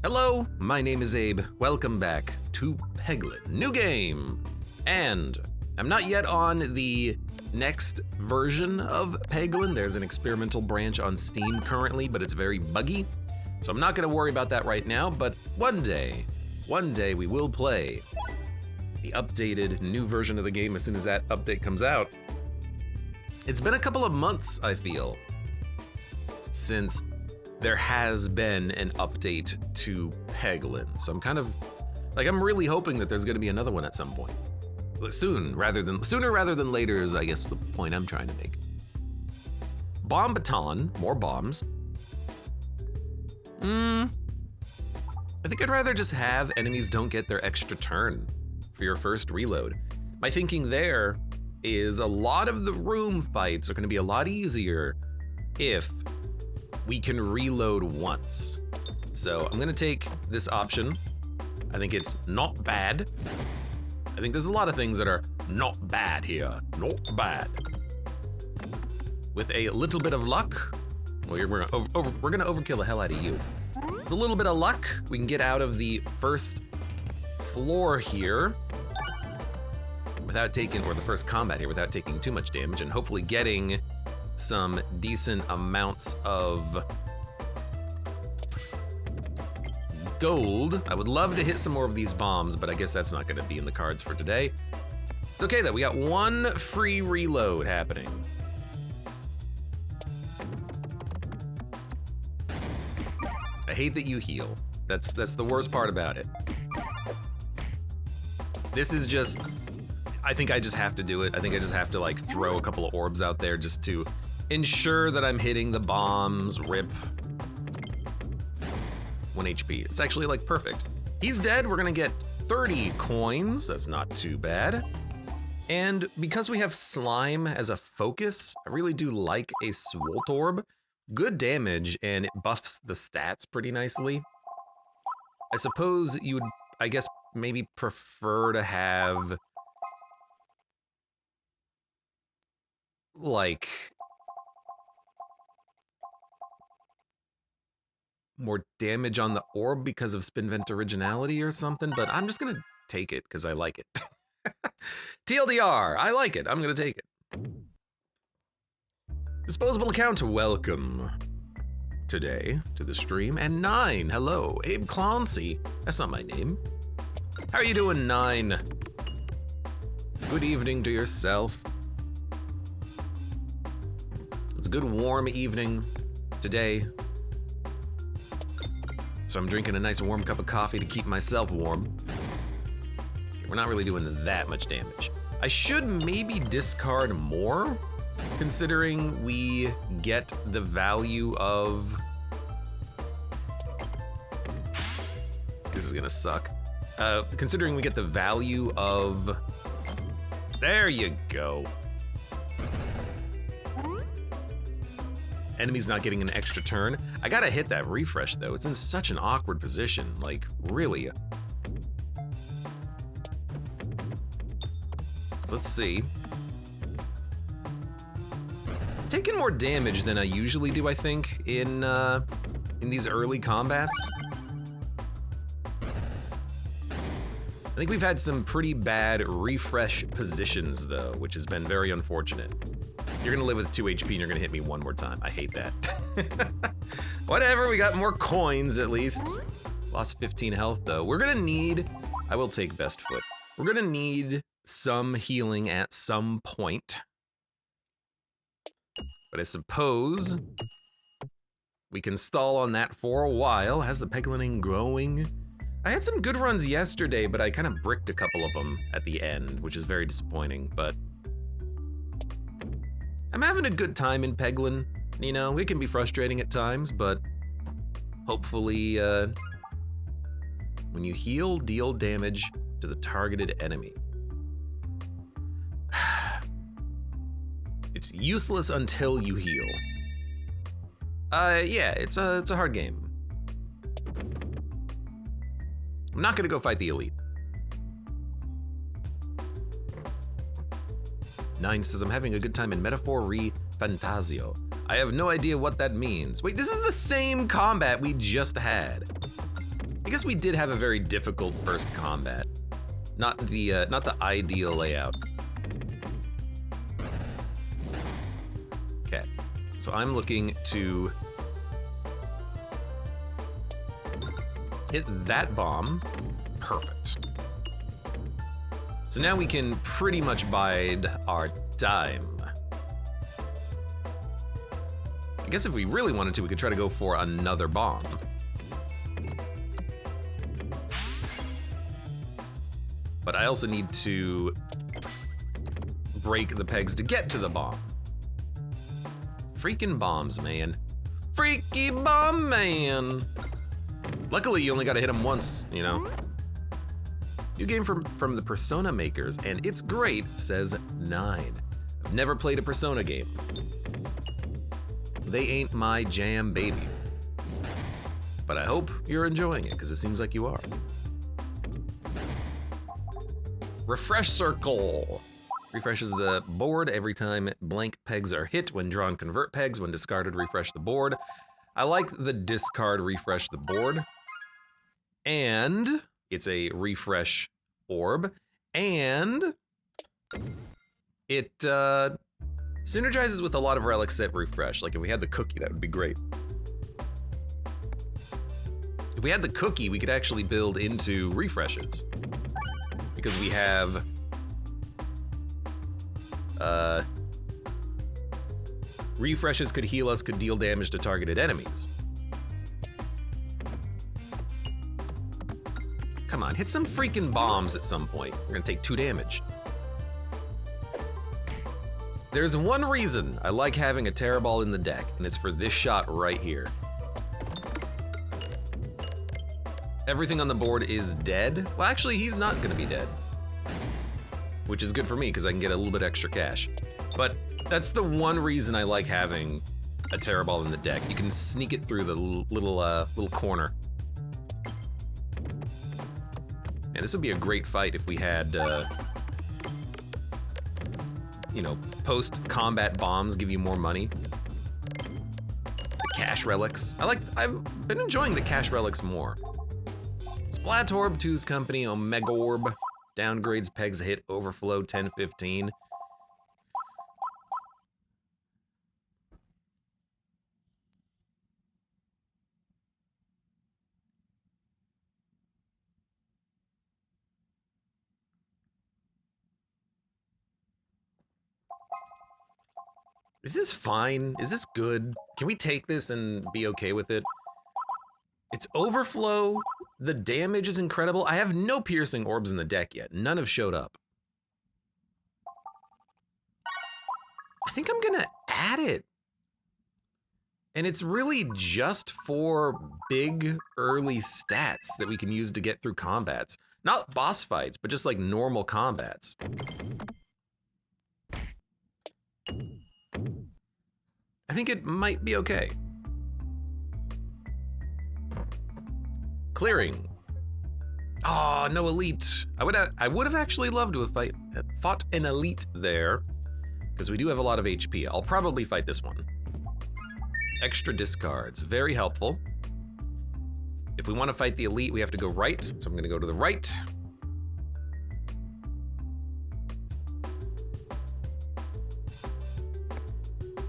Hello, my name is Abe. Welcome back to Peglin. New game! And I'm not yet on the next version of Peglin. There's an experimental branch on Steam currently, but it's very buggy. So I'm not gonna worry about that right now, but one day we will play the updated new version of the game as soon as that update comes out. It's been a couple of months, I feel, since there has been an update to Peglin. So I'm really hoping that there's gonna be another one at some point. Sooner rather than later is, I guess, the point I'm trying to make. Bomb baton, more bombs. I think I'd rather just have enemies don't get their extra turn for your first reload. My thinking there is a lot of the room fights are gonna be a lot easier if we can reload once. So I'm gonna take this option. I think it's not bad. I think there's a lot of things that are not bad here. Not bad. With a little bit of luck, we're gonna overkill the hell out of you. With a little bit of luck, we can get out of the first floor here without taking, or the first combat here without taking too much damage, and hopefully getting some decent amounts of gold. I would love to hit some more of these bombs, but I guess that's not gonna be in the cards for today. It's okay though, we got one free reload happening. I hate that you heal. That's the worst part about it. This is just, I think I just have to do it. I think I just have to like throw a couple of orbs out there just to ensure that I'm hitting the bombs. Rip. 1 HP. It's actually like perfect. He's dead. We're gonna get 30 coins. That's not too bad. And because we have slime as a focus, I really do like a Swolt Orb. Good damage, and it buffs the stats pretty nicely. I suppose you would, I guess, maybe prefer to have like more damage on the orb because of Spinvent originality or something, but I'm just gonna take it because I like it. TLDR, I like it, I'm gonna take it. Disposable account, welcome today to the stream. And 9, hello, Abe Clancy. That's not my name. How are you doing, 9? Good evening to yourself. It's a good warm evening today. So I'm drinking a nice warm cup of coffee to keep myself warm. Okay, we're not really doing that much damage. I should maybe discard more, considering we get the value of... This is gonna suck. Considering we get the value of... There you go. Enemies not getting an extra turn. I gotta hit that refresh though. It's in such an awkward position, like really. So let's see. Taking more damage than I usually do, I think, in these early combats. I think we've had some pretty bad refresh positions though, which has been very unfortunate. You're gonna live with 2 HP and you're gonna hit me one more time. I hate that. Whatever, we got more coins at least. Lost 15 health though. We're gonna need, I will take best foot. We're gonna need some healing at some point. But I suppose we can stall on that for a while. How's the Peglining growing? I had some good runs yesterday, but I kind of bricked a couple of them at the end, which is very disappointing, but I'm having a good time in Peglin. You know, it can be frustrating at times, but hopefully when you heal, deal damage to the targeted enemy. It's useless until you heal. Yeah, it's a hard game. I'm not gonna go fight the elite. 9 says, I'm having a good time in Metaphor Re Fantasio. I have no idea what that means. Wait, this is the same combat we just had. I guess we did have a very difficult first combat. Not the ideal layout. Okay, so I'm looking to hit that bomb. Perfect. So now we can pretty much bide our time. I guess if we really wanted to, we could try to go for another bomb. But I also need to break the pegs to get to the bomb. Freaking bombs, man. Freaky bomb, man. Luckily, you only gotta hit them once, you know? New game from the Persona makers, and it's great, says 9. I've never played a Persona game. They ain't my jam, baby. But I hope you're enjoying it, because it seems like you are. Refresh circle. Refreshes the board every time blank pegs are hit. When drawn, convert pegs. When discarded, refresh the board. I like the discard refresh the board. And it's a refresh orb. And it synergizes with a lot of relics that refresh. Like if we had the cookie, that would be great. If we had the cookie, we could actually build into refreshes. Because we have refreshes could heal us, could deal damage to targeted enemies. Come on, hit some freaking bombs at some point. We're gonna take 2 damage. There's one reason I like having a Terror Ball in the deck, and it's for this shot right here. Everything on the board is dead. Well, actually, he's not gonna be dead. Which is good for me, because I can get a little bit extra cash. But that's the one reason I like having a Terror Ball in the deck. You can sneak it through the little corner. And this would be a great fight if we had, you know, post-combat bombs give you more money. The cash relics. I've been enjoying the cash relics more. Splatorb 2's company, Omega Orb. Downgrades pegs hit overflow 10-15. Is this fine? Is this good? Can we take this and be okay with it? It's overflow. The damage is incredible. I have no piercing orbs in the deck yet. None have showed up. I think I'm gonna add it. And it's really just for big early stats that we can use to get through combats. Not boss fights, but just like normal combats. I think it might be okay. Clearing. Oh, no elite. I would have actually loved to have fought an elite there, because we do have a lot of HP. I'll probably fight this one. Extra discards, very helpful. If we want to fight the elite, we have to go right, so I'm gonna go to the right.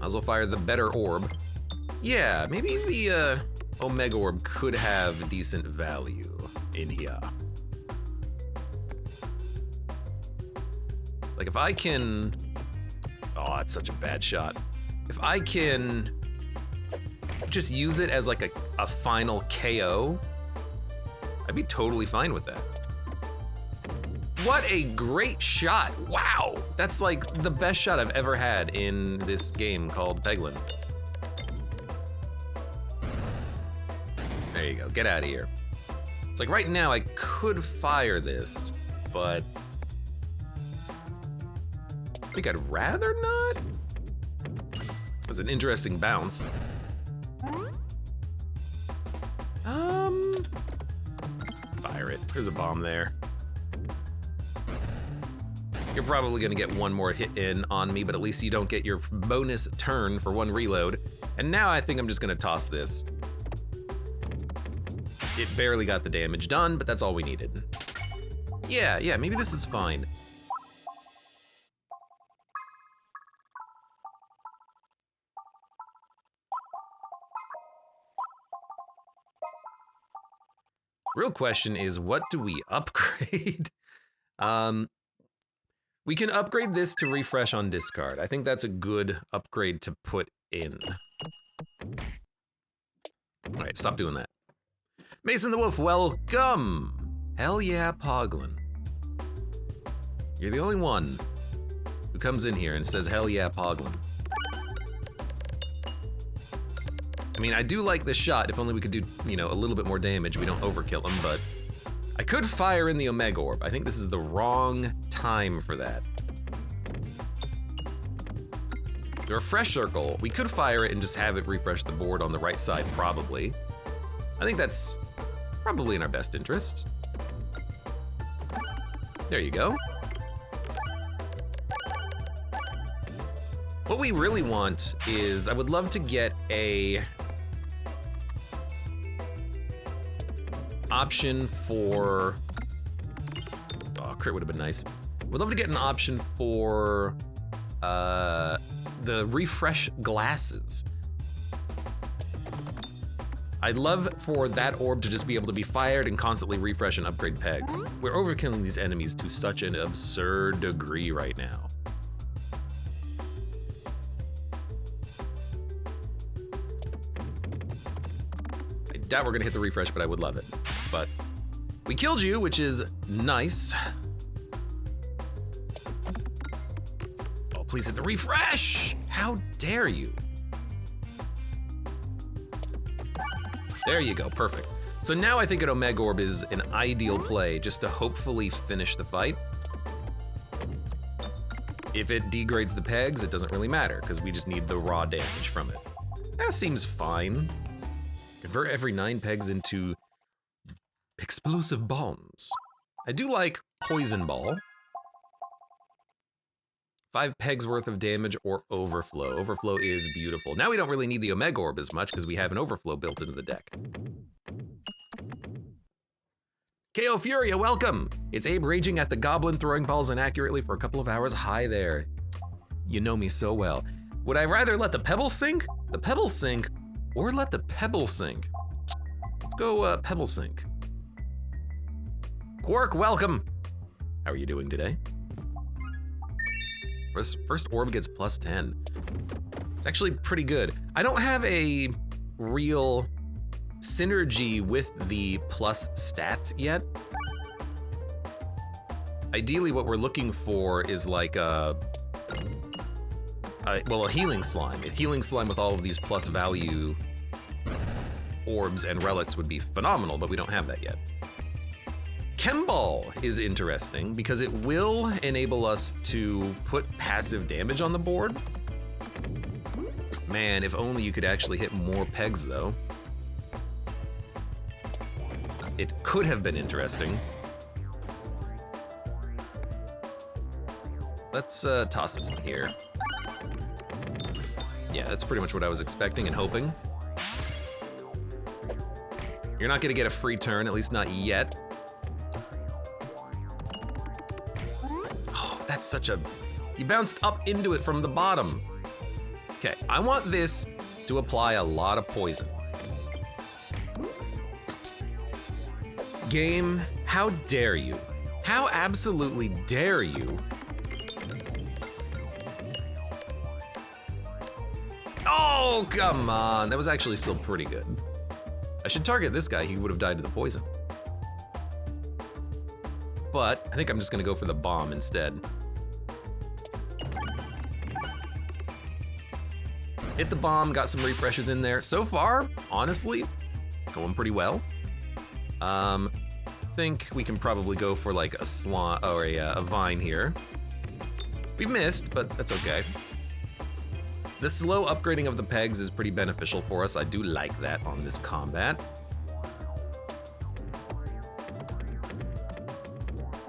Might as well fire the better orb. Yeah, maybe the Omega Orb could have decent value in here. Like if I can, oh, that's such a bad shot. If I can just use it as like a final KO, I'd be totally fine with that. What a great shot. Wow, that's like the best shot I've ever had in this game called Peglin. There you go, get out of here. It's like right now I could fire this, but I think I'd rather not. It was an interesting bounce. Fire it, there's a bomb there. You're probably gonna get one more hit in on me, but at least you don't get your bonus turn for one reload. And now I think I'm just gonna toss this. It barely got the damage done, but that's all we needed. Yeah, maybe this is fine. Real question is, what do we upgrade? We can upgrade this to refresh on discard. I think that's a good upgrade to put in. All right, stop doing that. Mason the Wolf, welcome. Hell yeah, Peglin. You're the only one who comes in here and says, hell yeah, Peglin. I mean, I do like this shot. If only we could do, you know, a little bit more damage. We don't overkill him, but I could fire in the Omega Orb. I think this is the wrong time for that. The Refresh Circle, we could fire it and just have it refresh the board on the right side, probably. I think that's probably in our best interest. There you go. What we really want is, I would love to get a option for, oh, crit would have been nice. Would love to get an option for the refresh glasses. I'd love for that orb to just be able to be fired and constantly refresh and upgrade pegs. We're overkilling these enemies to such an absurd degree right now. I doubt we're gonna hit the refresh, but I would love it. But we killed you, which is nice. Oh, please hit the refresh! How dare you? There you go, perfect. So now I think an Omega Orb is an ideal play just to hopefully finish the fight. If it degrades the pegs, it doesn't really matter because we just need the raw damage from it. That seems fine. Convert every 9 pegs into explosive bombs. I do like Poison Ball. 5 pegs worth of damage or Overflow. Overflow is beautiful. Now we don't really need the Omega Orb as much because we have an Overflow built into the deck. KO Furia, welcome! It's Abe raging at the goblin throwing balls inaccurately for a couple of hours. Hi there. You know me so well. Would I rather let the pebble sink, or let the pebble sink? Let's go pebble sink. Quark, welcome! How are you doing today? First orb gets plus 10. It's actually pretty good. I don't have a real synergy with the plus stats yet. Ideally, what we're looking for is like a healing slime. A healing slime with all of these plus value orbs and relics would be phenomenal, but we don't have that yet. Chemball is interesting because it will enable us to put passive damage on the board. Man, if only you could actually hit more pegs though. It could have been interesting. Let's toss this in here. Yeah, that's pretty much what I was expecting and hoping. You're not gonna get a free turn, at least not yet. That's such a... You bounced up into it from the bottom. Okay, I want this to apply a lot of poison. Game, how dare you? How absolutely dare you? Oh, come on. That was actually still pretty good. I should target this guy. He would have died to the poison. But I think I'm just gonna go for the bomb instead. Hit the bomb, got some refreshes in there. So far, honestly, going pretty well. Think we can probably go for like a slot or a vine here. We missed, but that's okay. The slow upgrading of the pegs is pretty beneficial for us. I do like that on this combat.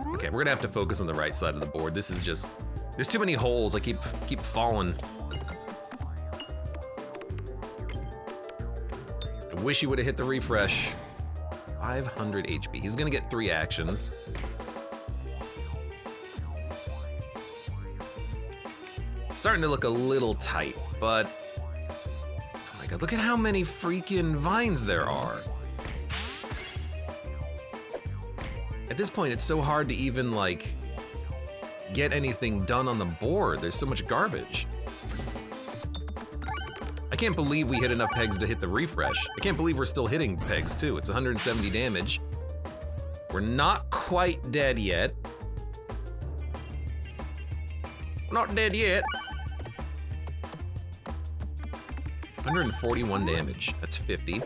Okay, we're gonna have to focus on the right side of the board. This is just, there's too many holes. I keep falling. I wish you would have hit the refresh. 500 HP. He's gonna get 3 actions. Starting to look a little tight, but oh my god, look at how many freaking vines there are. At this point, it's so hard to even, like, get anything done on the board. There's so much garbage. I can't believe we hit enough pegs to hit the refresh. I can't believe we're still hitting pegs, too. It's 170 damage. We're not quite dead yet. We're not dead yet. 141 damage. That's 50.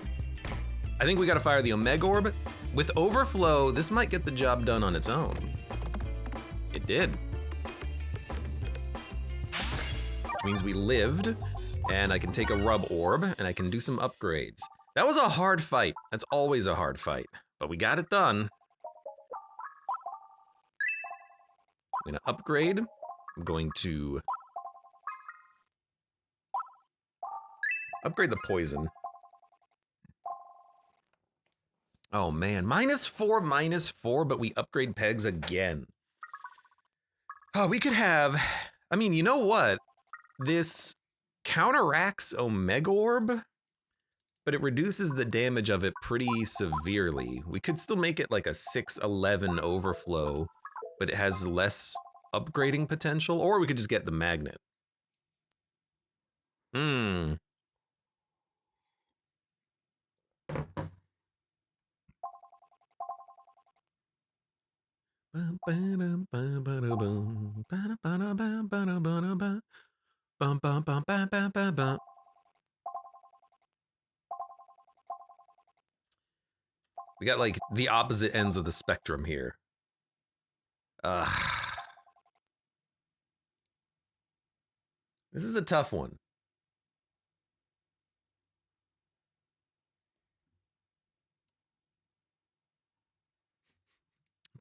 I think we gotta fire the Omega Orb. With Overflow, this might get the job done on its own. It did. Which means we lived, and I can take a Rub Orb, and I can do some upgrades. That was a hard fight. That's always a hard fight, but we got it done. I'm gonna upgrade. I'm going to upgrade the poison. Oh man, -4, but we upgrade pegs again. Oh, we could have, I mean, you know what? This counteracts Omega Orb, but it reduces the damage of it pretty severely. We could still make it like a 6-11 overflow, but it has less upgrading potential, or we could just get the magnet. We got like the opposite ends of the spectrum here. This is a tough one.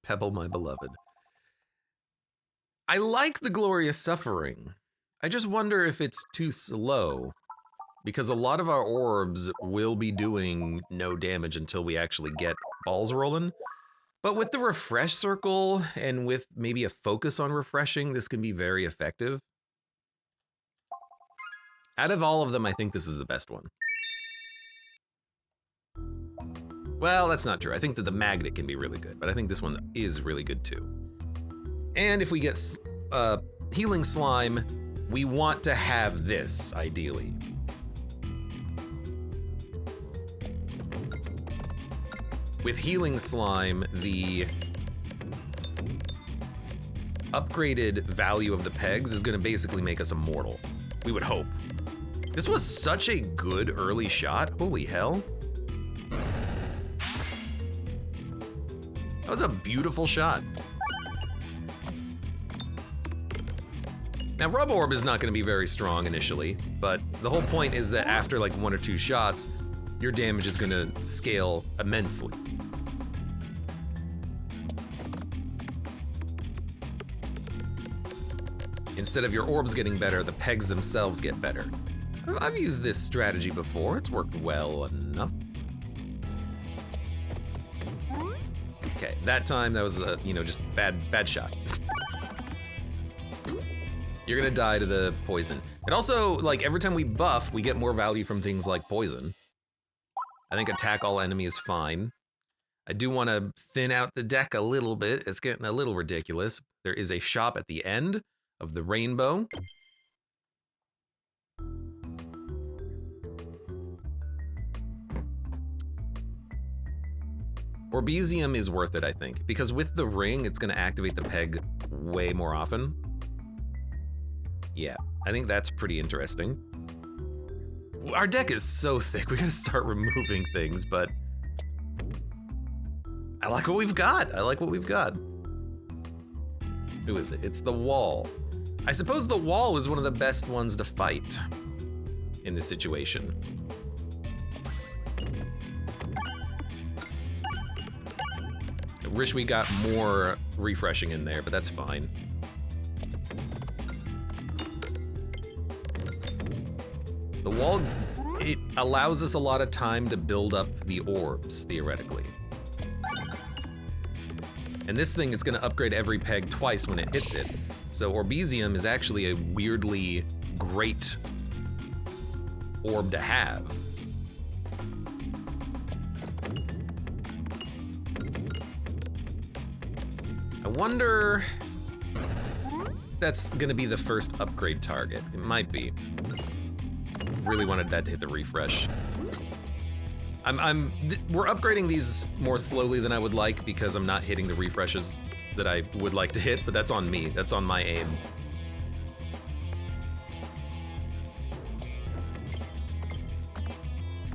Pebble, my beloved. I like the Glorious Suffering. I just wonder if it's too slow, because a lot of our orbs will be doing no damage until we actually get balls rolling. But with the refresh circle and with maybe a focus on refreshing, this can be very effective. Out of all of them, I think this is the best one. Well, that's not true. I think that the magnet can be really good, but I think this one is really good too. And if we get healing slime, we want to have this, ideally. With healing slime, the upgraded value of the pegs is going to basically make us immortal. We would hope. This was such a good early shot. Holy hell. That was a beautiful shot. Now, Rub Orb is not going to be very strong initially, but the whole point is that after like 1 or 2 shots, your damage is going to scale immensely. Instead of your orbs getting better, the pegs themselves get better. I've used this strategy before. It's worked well enough. Okay, that time that was a, just bad shot. You're gonna die to the poison. It also, like, every time we buff, we get more value from things like poison. I think attack all enemies is fine. I do want to thin out the deck a little bit. It's getting a little ridiculous. There is a shop at the end of the rainbow. Orbesium is worth it, I think, because with the ring, it's going to activate the peg way more often. Yeah, I think that's pretty interesting. Our deck is so thick, we gotta start removing things, but I like what we've got. I like what we've got. Who is it? It's the wall. I suppose the wall is one of the best ones to fight in this situation. I wish we got more refreshing in there, but that's fine. The wall, it allows us a lot of time to build up the orbs, theoretically. And this thing is gonna upgrade every peg twice when it hits it. So Orbisium is actually a weirdly great orb to have. I wonder if that's gonna be the first upgrade target. It might be. Really wanted that to hit the refresh. We're upgrading these more slowly than I would like because I'm not hitting the refreshes that I would like to hit, but that's on me. That's on my aim.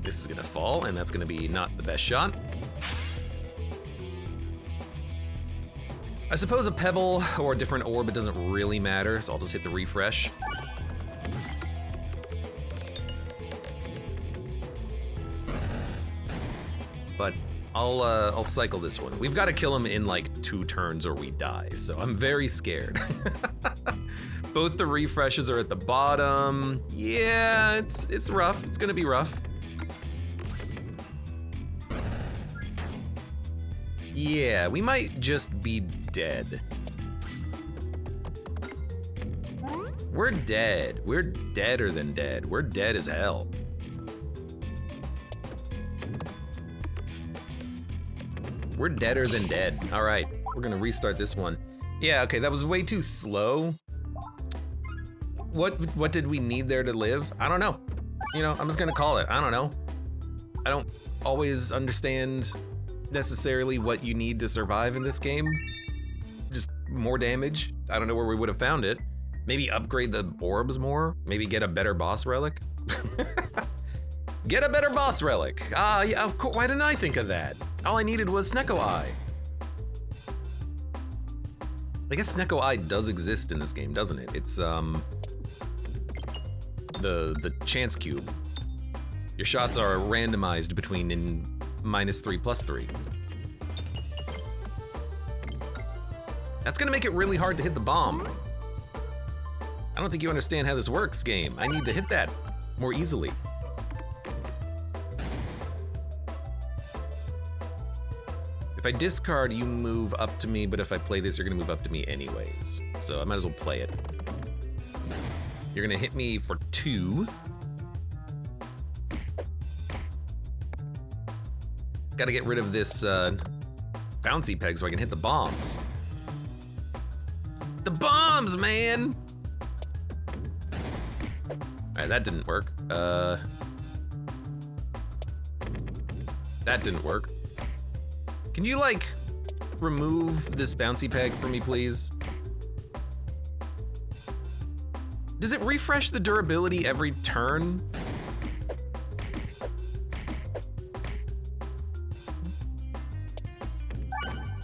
This is gonna fall, and that's gonna be not the best shot. I suppose a pebble or a different orb, it doesn't really matter, so I'll just hit the refresh. But I'll cycle this one. We've got to kill him in like 2 turns or we die, so I'm very scared. Both the refreshes are at the bottom. Yeah, it's rough. It's gonna be rough. Yeah, we might just be dead. We're dead. We're deader than dead. We're dead as hell. We're deader than dead. All right, we're gonna restart this one. Yeah, okay, that was way too slow. What did we need there to live? I don't know. You know, I'm just gonna call it. I don't know. I don't always understand necessarily what you need to survive in this game. Just more damage. I don't know where we would have found it. Maybe upgrade the orbs more. Maybe get a better boss relic. Get a better boss relic. Ah, yeah, of course. Why didn't I think of that? All I needed was Snecko Eye. I guess Snecko Eye does exist in this game, doesn't it? It's the chance cube. Your shots are randomized between in -3 +3. That's gonna make it really hard to hit the bomb. I don't think you understand how this works, game. I need to hit that more easily. If I discard, you move up to me, but if I play this, you're gonna move up to me anyways. So I might as well play it. You're gonna hit me for 2. Gotta get rid of this bouncy peg so I can hit the bombs. The bombs, man! Alright, that didn't work. That didn't work. Can you, like, remove this bouncy peg for me, please? Does it refresh the durability every turn?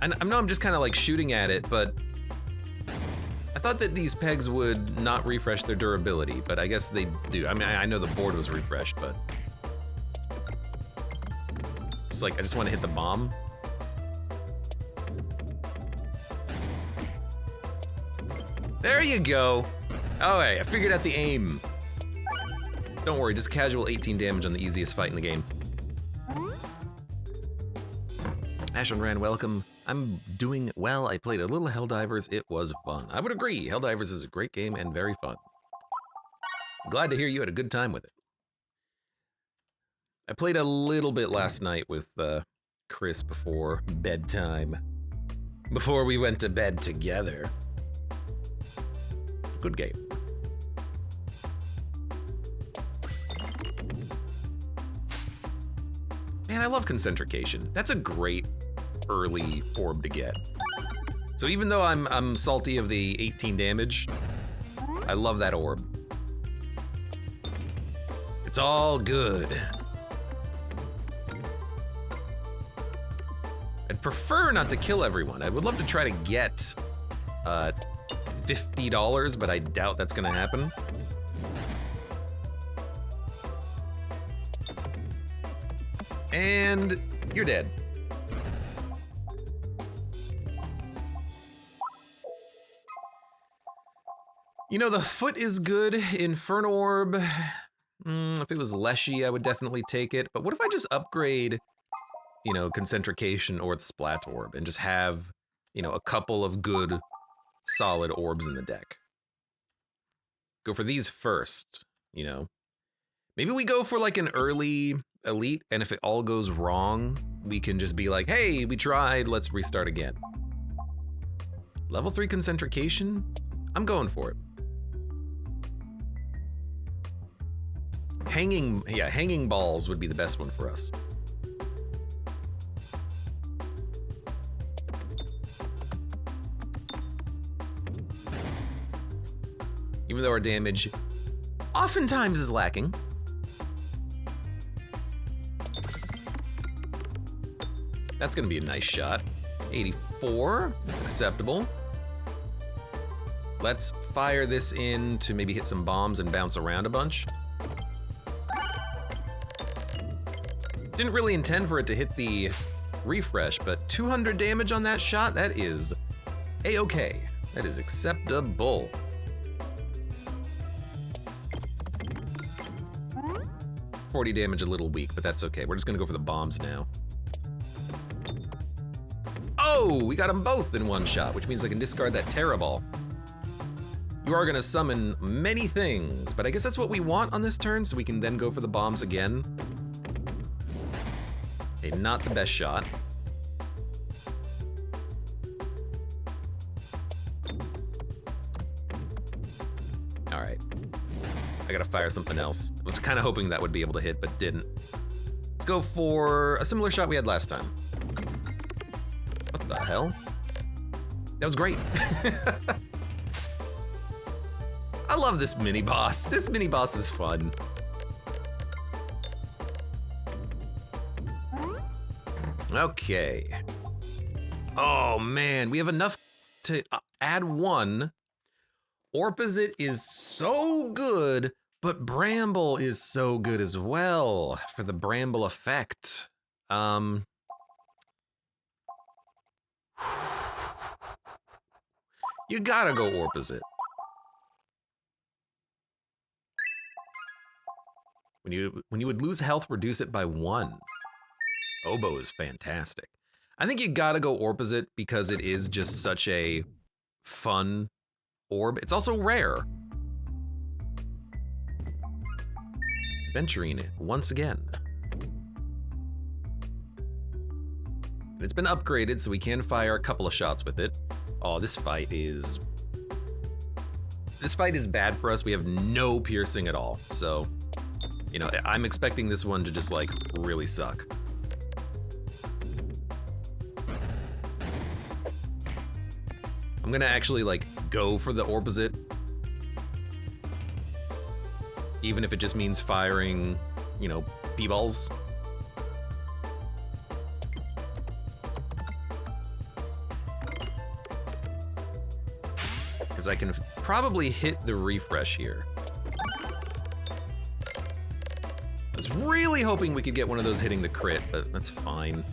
I know I'm just kind of like shooting at it, but I thought that these pegs would not refresh their durability, but I guess they do. I mean, I know the board was refreshed, but it's like I just want to hit the bomb. There you go. All right, I figured out the aim. Don't worry, just casual 18 damage on the easiest fight in the game. Ashen Ran, welcome. I'm doing well. I played a little Helldivers. It was fun. I would agree. Helldivers is a great game and very fun. Glad to hear you had a good time with it. I played a little bit last night with Chris before bedtime. Before we went to bed together. Good game. Man, I love Concentrication. That's a great early orb to get. So even though I'm salty of the 18 damage, I love that orb. It's all good. I'd prefer not to kill everyone. I would love to try to get $50, but I doubt that's gonna happen. And you're dead. You know, the foot is good. Inferno Orb. If it was Leshy, I would definitely take it. But what if I just upgrade, you know, Concentrication or the Splat Orb and just have, you know, a couple of good, solid orbs in the deck. Go for these first, you know. Maybe we go for like an early elite, and if it all goes wrong, we can just be like, hey, we tried, let's restart again. Level 3 concentrication? I'm going for it. Hanging balls would be the best one for us. Even though our damage oftentimes is lacking. That's gonna be a nice shot. 84, that's acceptable. Let's fire this in to maybe hit some bombs and bounce around a bunch. Didn't really intend for it to hit the refresh, but 200 damage on that shot, that is a-okay. That is acceptable. $40 damage a little weak, but that's okay. We're just gonna go for the bombs now. Oh, we got them both in one shot, which means I can discard that Terra Ball. You are gonna summon many things, but I guess that's what we want on this turn, so we can then go for the bombs again. Okay, not the best shot. All right. I gotta fire something else. I was kind of hoping that would be able to hit, but didn't. Let's go for a similar shot we had last time. What the hell? That was great. I love this mini boss. This mini boss is fun. Okay. Oh man, we have enough to add one. Orbosite is so good, but Bramble is so good as well for the Bramble effect. You gotta go Orbosite. When you would lose health, reduce it by 1. Oboe is fantastic. I think you gotta go Orbosite because it is just such a fun orb. It's also rare. Venturing it once again. And it's been upgraded, so we can fire a couple of shots with it. Oh, this fight is bad for us. We have no piercing at all. So, you know, I'm expecting this one to just like really suck. I'm gonna actually like go for the Orbosite, even if it just means firing, you know, P-balls. Because I can probably hit the refresh here. I was really hoping we could get one of those hitting the crit, but that's fine.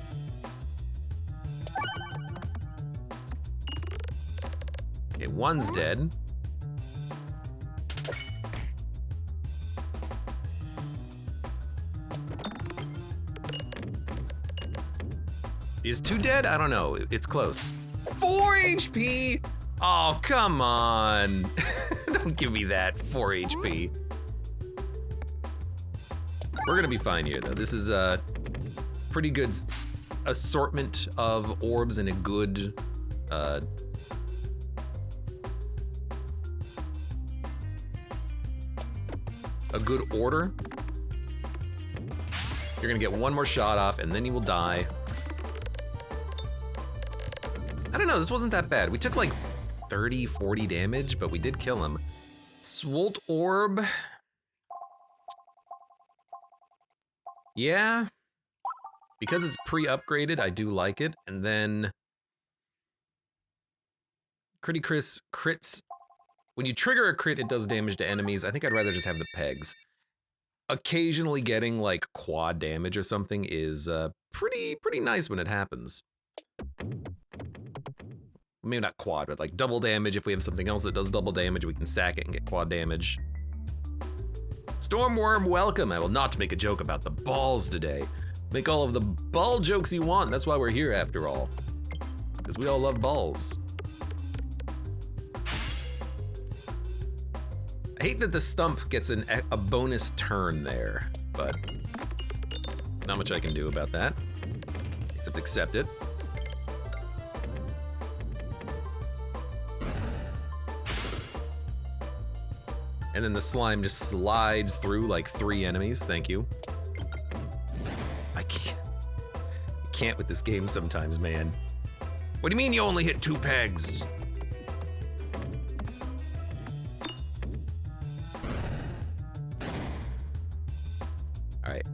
Okay, one's dead. Is 2 dead? I don't know. It's close. 4 HP! Oh, come on. Don't give me that. 4 HP. We're gonna be fine here, though. This is a pretty good assortment of orbs and a good order. You're gonna get one more shot off and then you will die. I don't know, this wasn't that bad. We took like 30, 40 damage, but we did kill him. Swolt Orb. Yeah. Because it's pre-upgraded, I do like it. And then crits. When you trigger a crit, it does damage to enemies. I think I'd rather just have the pegs. Occasionally getting like quad damage or something is pretty nice when it happens. Maybe not quad, but like double damage. If we have something else that does double damage, we can stack it and get quad damage. Stormworm, welcome. I will not make a joke about the balls today. Make all of the ball jokes you want. That's why we're here after all. Because because we all love balls. I hate that the stump gets a bonus turn there, but not much I can do about that, except accept it. And then the slime just slides through like 3 enemies, thank you. I can't with this game sometimes, man. What do you mean you only hit 2 pegs? All right.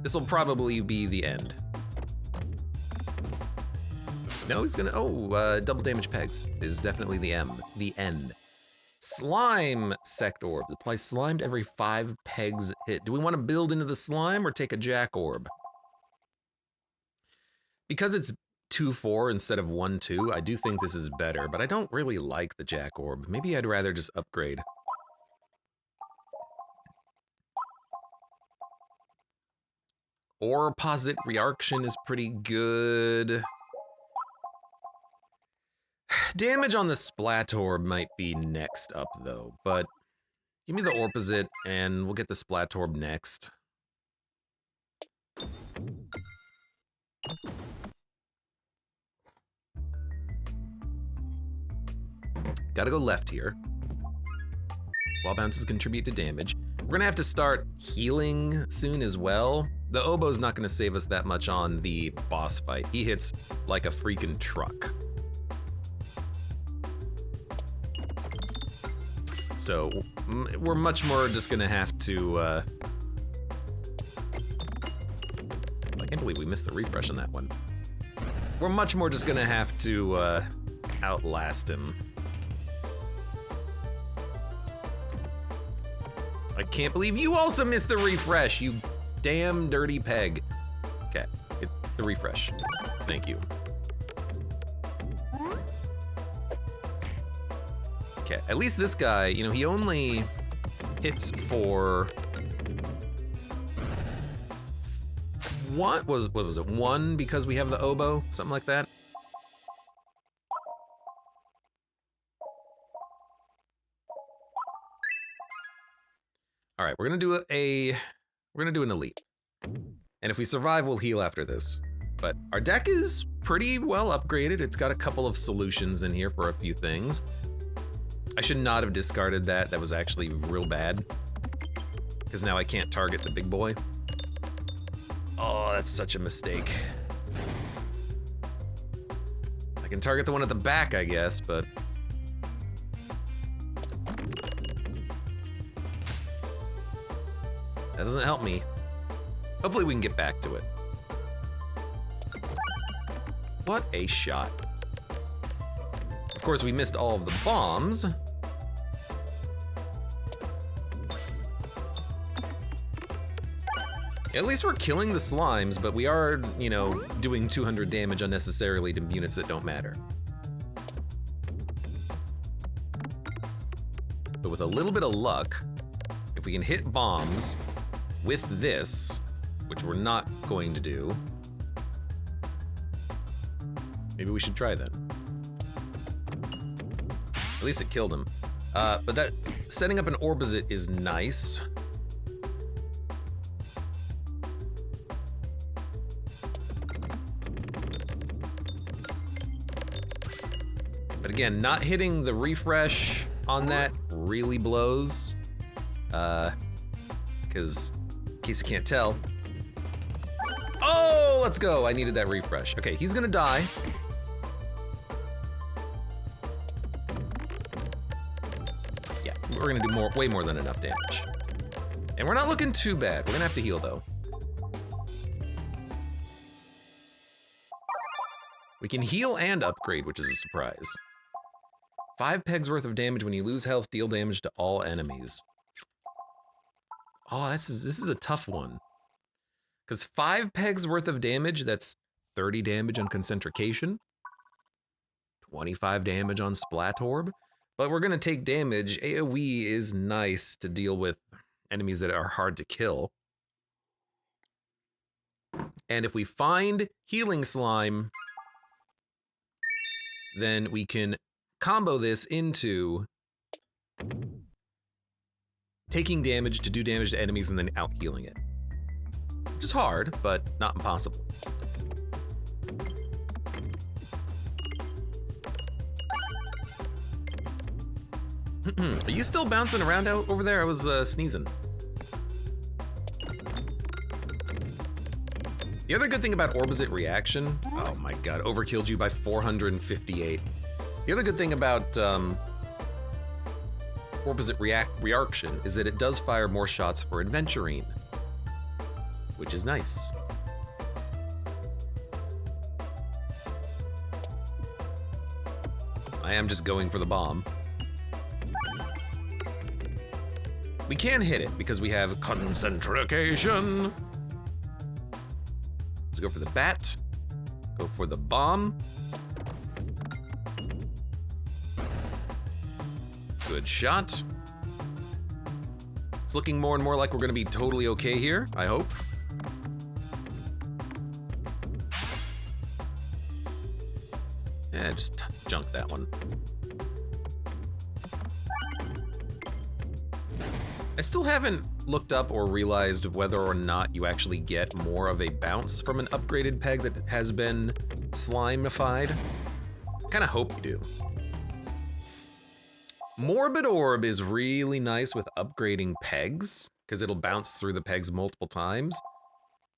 This will probably be the end. No, he's gonna, double damage pegs is definitely the end. Slime sect orb. Applies slime to every 5 pegs hit. Do we want to build into the slime or take a jack orb? Because it's 2-4 instead of 1-2, I do think this is better, but I don't really like the jack orb. Maybe I'd rather just upgrade. Orbosite reaction is pretty good. Damage on the Splat Orb might be next up, though, but give me the Orbosite, and we'll get the Splat Orb next. Gotta go left here. Wall bounces contribute to damage. We're gonna have to start healing soon as well. The oboe's not gonna save us that much on the boss fight. He hits like a freaking truck. So we're much more just gonna have to, I can't believe we missed the refresh on that one. We're much more just gonna have to outlast him. I can't believe you also missed the refresh, you damn dirty peg. Okay, hit the refresh. Thank you. Okay, at least this guy, you know, he only hits for what was it? 1 because we have the oboe, something like that. All right, we're gonna do an elite, and if we survive, we'll heal after this. But our deck is pretty well upgraded. It's got a couple of solutions in here for a few things. I should not have discarded that. That was actually real bad. Because now I can't target the big boy. Oh, that's such a mistake. I can target the one at the back, I guess, but... that doesn't help me. Hopefully we can get back to it. What a shot. Of course, we missed all of the bombs. At least we're killing the slimes, but we are, you know, doing 200 damage unnecessarily to units that don't matter. But with a little bit of luck, if we can hit bombs with this, which we're not going to do, maybe we should try that. At least it killed him. But that setting up an Orbosite is nice. But again, not hitting the refresh on that really blows. Because, in case you can't tell. Oh, let's go. I needed that refresh. Okay, he's gonna die. Yeah, we're gonna do way more than enough damage. And we're not looking too bad. We're gonna have to heal though. We can heal and upgrade, which is a surprise. 5 pegs worth of damage when you lose health, deal damage to all enemies. Oh, this is a tough one. Because 5 pegs worth of damage, that's 30 damage on Concentrication, 25 damage on Splat Orb. But we're gonna take damage. AoE is nice to deal with enemies that are hard to kill. And if we find Healing Slime, then we can combo this into taking damage to do damage to enemies and then out-healing it. Which is hard, but not impossible. Are you still bouncing around out over there? I was sneezing. The other good thing about Orbosite reaction, oh my god, overkilled you by 458. The other good thing about Orbosite reaction is that it does fire more shots for Adventurine, which is nice. I am just going for the bomb. We can hit it because we have concentration. Let's go for the bat. Go for the bomb. Good shot. It's looking more and more like we're gonna be totally okay here, I hope. Yeah, just junk that one. I still haven't looked up or realized whether or not you actually get more of a bounce from an upgraded peg that has been slimified. Kinda hope you do. Morbid Orb is really nice with upgrading pegs, because it'll bounce through the pegs multiple times,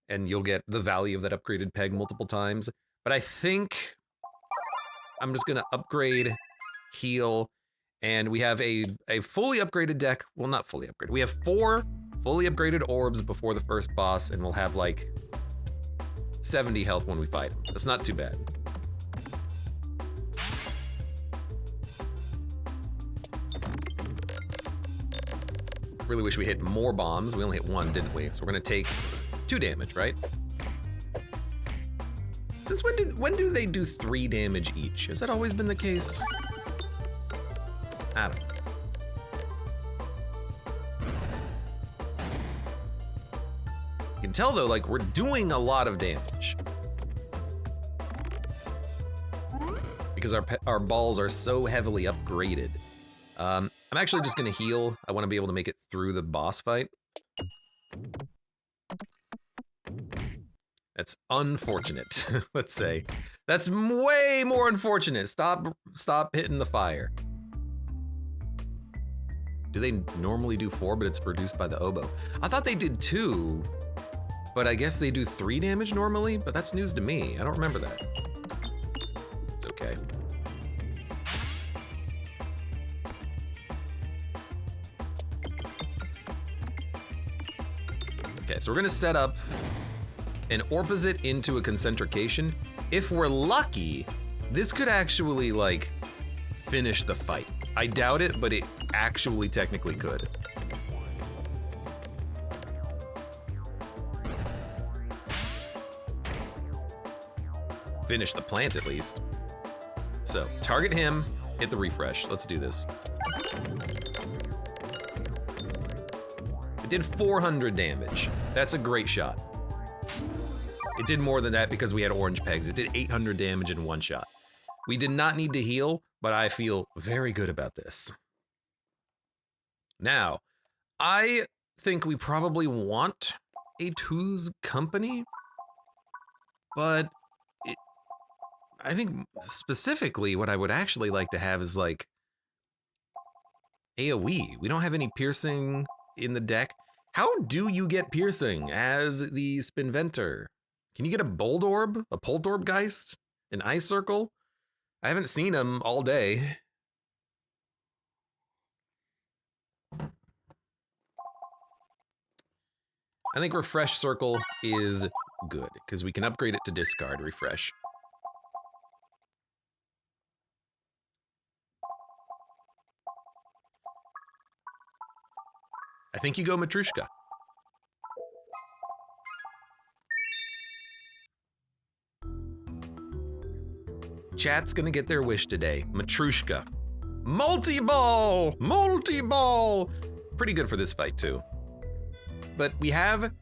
and you'll get the value of that upgraded peg multiple times. But I think I'm just gonna upgrade, heal, and we have a fully upgraded deck. Well, not fully upgraded. We have 4 fully upgraded orbs before the first boss, and we'll have like 70 health when we fight him. That's not too bad. Really wish we hit more bombs. We only hit 1, didn't we? So we're gonna take 2 damage, right? Since when do they do 3 damage each? Has that always been the case? I don't know. You can tell though, like, we're doing a lot of damage. Because our balls are so heavily upgraded. I'm actually just gonna heal. I wanna be able to make it through the boss fight. That's unfortunate, let's say. That's way more unfortunate. Stop hitting the fire. Do they normally do 4, but it's produced by the oboe? I thought they did 2, but I guess they do 3 damage normally, but that's news to me. I don't remember that. It's okay. Okay, so we're gonna set up an Orbosite into a concentrication. If we're lucky, this could actually, like, finish the fight. I doubt it, but it actually technically could. Finish the plant, at least. So, target him, hit the refresh. Let's do this. It did 400 damage. That's a great shot. It did more than that because we had orange pegs. It did 800 damage in 1 shot. We did not need to heal, but I feel very good about this. Now, I think we probably want a 2's company, but I think specifically what I would actually like to have is like AoE. We don't have any piercing in the deck. How do you get piercing as the Spinventer? Can you get a Bold Orb, a Poltorbgeist, an Ice Circle? I haven't seen him all day. I think Refresh Circle is good, because we can upgrade it to discard refresh. I think you go Matrushka. Chat's gonna get their wish today. Matrushka. Multi-ball! Multi-ball! Pretty good for this fight, too. But we have,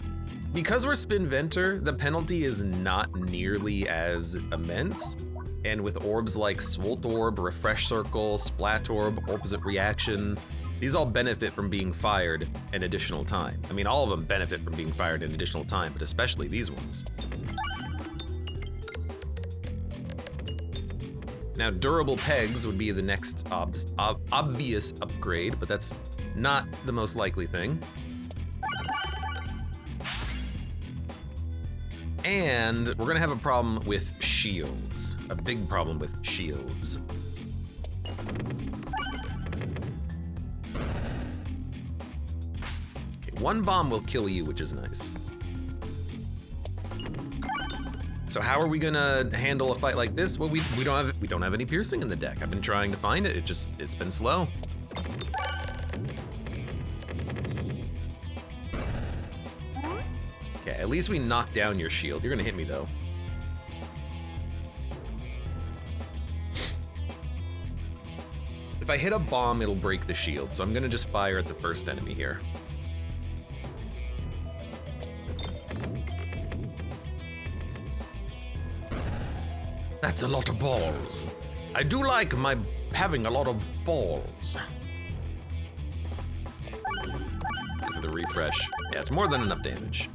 because we're Spinventer, the penalty is not nearly as immense. And with orbs like Swolt Orb, Refresh Circle, Splat Orb, Opposite Reaction, these all benefit from being fired an additional time. I mean, all of them benefit from being fired an additional time, but especially these ones. Now, durable pegs would be the next obvious upgrade, but that's not the most likely thing. And we're gonna have a problem with shields. A big problem with shields. Okay, one bomb will kill you, which is nice. So how are we gonna handle a fight like this? Well, we don't have any piercing in the deck. I've been trying to find it. It's been slow. Okay, at least we knocked down your shield. You're gonna hit me though. If I hit a bomb, it'll break the shield. So I'm gonna just fire at the first enemy here. That's a lot of balls. I do like my having a lot of balls. For the refresh. Yeah, it's more than enough damage.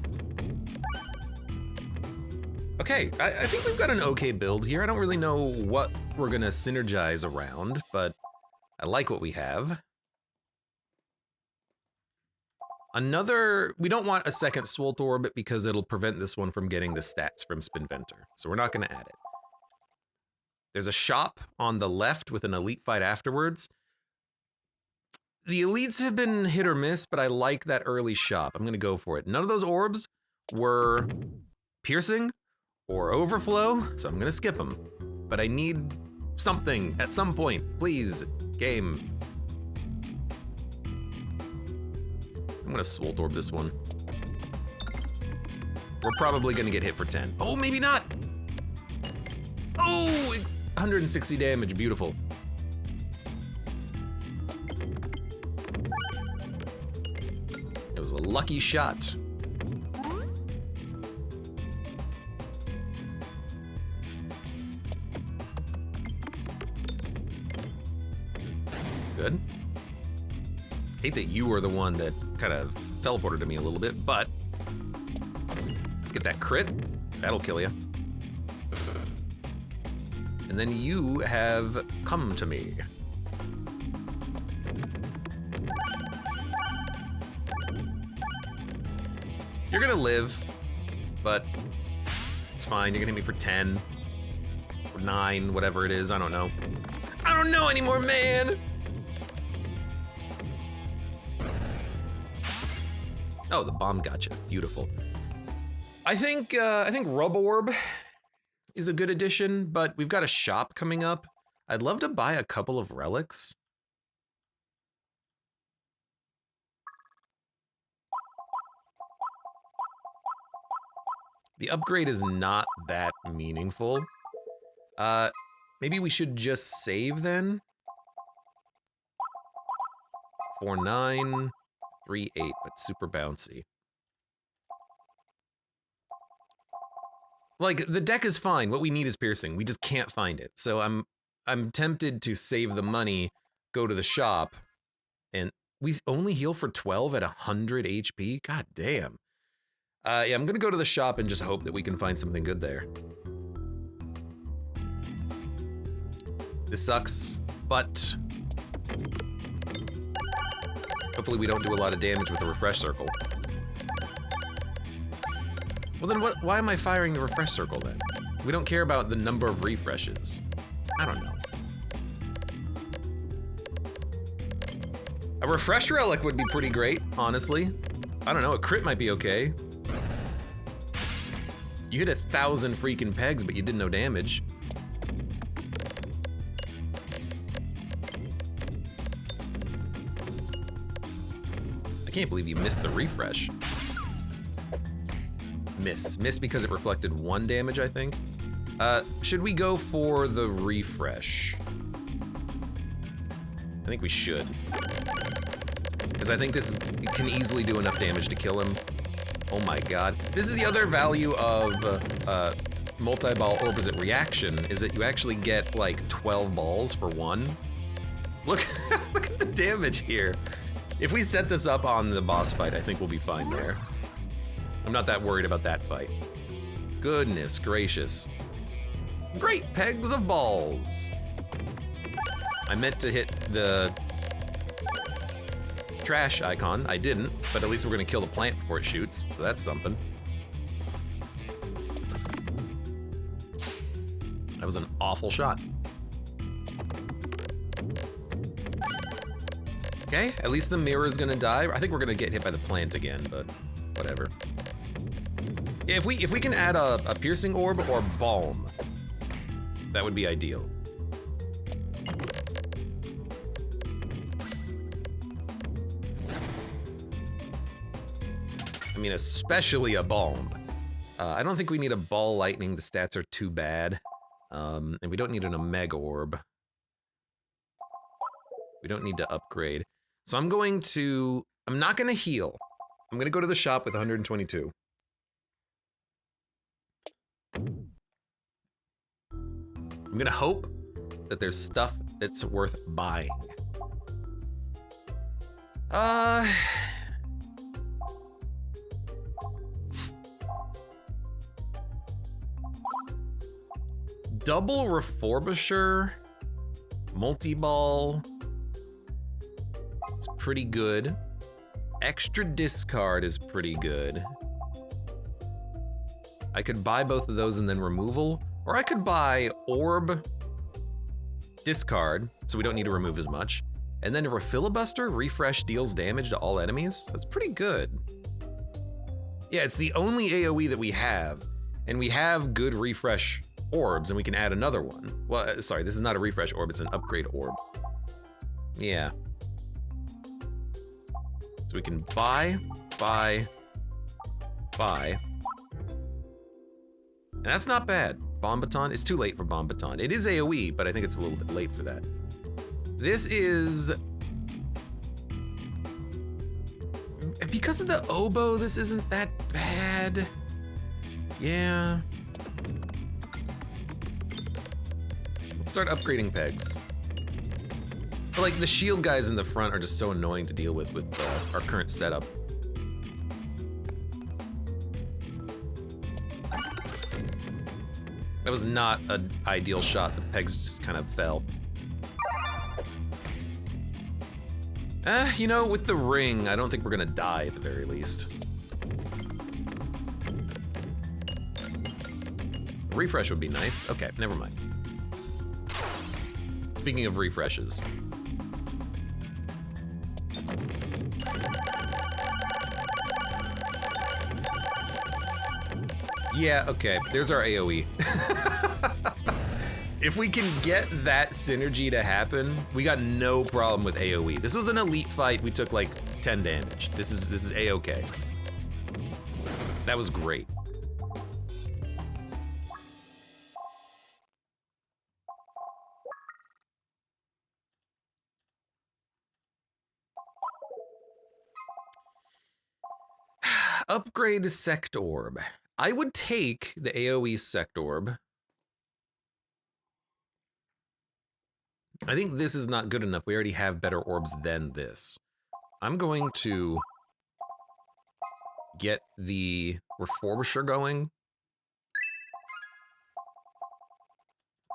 Okay, I think we've got an okay build here. I don't really know what we're gonna synergize around, but I like what we have. We don't want a second Swolt Orb because it'll prevent this one from getting the stats from Spinventor, so we're not gonna add it. There's a shop on the left with an elite fight afterwards. The elites have been hit or miss, but I like that early shop. I'm gonna go for it. None of those orbs were piercing or overflow, so I'm gonna skip them. But I need something at some point, please, game. I'm gonna Swolt Orb this one. We're probably gonna get hit for 10. Oh, maybe not. Oh, 160 damage, beautiful. It was a lucky shot. Good. Hate that you were the one that kind of teleported to me a little bit, but let's get that crit. That'll kill you. And then you have come to me. You're gonna live, but it's fine. You're gonna hit me for 10 or 9, whatever it is. I don't know. I don't know anymore, man. Oh, the bomb got you. Beautiful. I think Rub Orb is a good addition, but we've got a shop coming up. I'd love to buy a couple of relics. The upgrade is not that meaningful. Maybe we should just save then. 4-9, 3-8, but super bouncy. Like, the deck is fine. What we need is piercing. We just can't find it. So I'm tempted to save the money, go to the shop, and we only heal for 12 at 100 HP? God damn. Yeah, I'm gonna go to the shop and just hope that we can find something good there. This sucks, but hopefully we don't do a lot of damage with the refresh circle. Well then why am I firing the refresh circle then? We don't care about the number of refreshes. I don't know. A refresh relic would be pretty great, honestly. I don't know, a crit might be okay. You hit 1,000 freaking pegs, but you did no damage. I can't believe you missed the refresh. Miss because it reflected 1 damage, I think. Should we go for the refresh? I think we should. Because I think this can easily do enough damage to kill him. Oh my god. This is the other value of multi-ball Orbosite reaction is that you actually get like 12 balls for one. Look, look at the damage here. If we set this up on the boss fight, I think we'll be fine there. I'm not that worried about that fight. Goodness gracious. Great pegs of balls. I meant to hit the trash icon. I didn't, but at least we're gonna kill the plant before it shoots, so that's something. That was an awful shot. Okay, at least the mirror is gonna die. I think we're gonna get hit by the plant again, but whatever. Yeah, if we can add a piercing orb or balm, that would be ideal. I mean, especially a balm. I don't think we need a ball lightning. The stats are too bad. And we don't need an omega orb. We don't need to upgrade. So I'm not gonna heal. I'm gonna go to the shop with 122. I'm gonna hope that there's stuff that's worth buying. Double Reforbisher, multi-ball. It's pretty good. Extra discard is pretty good. I could buy both of those and then removal, or I could buy orb, discard, so we don't need to remove as much, and then Filibuster, refresh deals damage to all enemies. That's pretty good. Yeah, it's the only AoE that we have, and we have good refresh orbs, and we can add another one. Well, sorry, this is not a refresh orb, it's an upgrade orb. Yeah. So we can buy. And that's not bad. Bomb Baton, it's too late for Bomb Baton. It is AoE, but I think it's a little bit late for that. This is... Because of the oboe, this isn't that bad. Yeah. Let's start upgrading pegs. But like the shield guys in the front are just so annoying to deal with our current setup. That was not an ideal shot. The pegs just kind of fell. You know, with the ring, I don't think we're gonna die at the very least. Refresh would be nice. Okay, never mind. Speaking of refreshes. Yeah, okay, there's our AoE. If we can get that synergy to happen, we got no problem with AoE. This was an elite fight, we took like 10 damage. This is A-okay. That was great. Upgrade Sect Orb. I would take the AoE Sect Orb. I think this is not good enough. We already have better orbs than this. I'm going to get the Reforbisher going.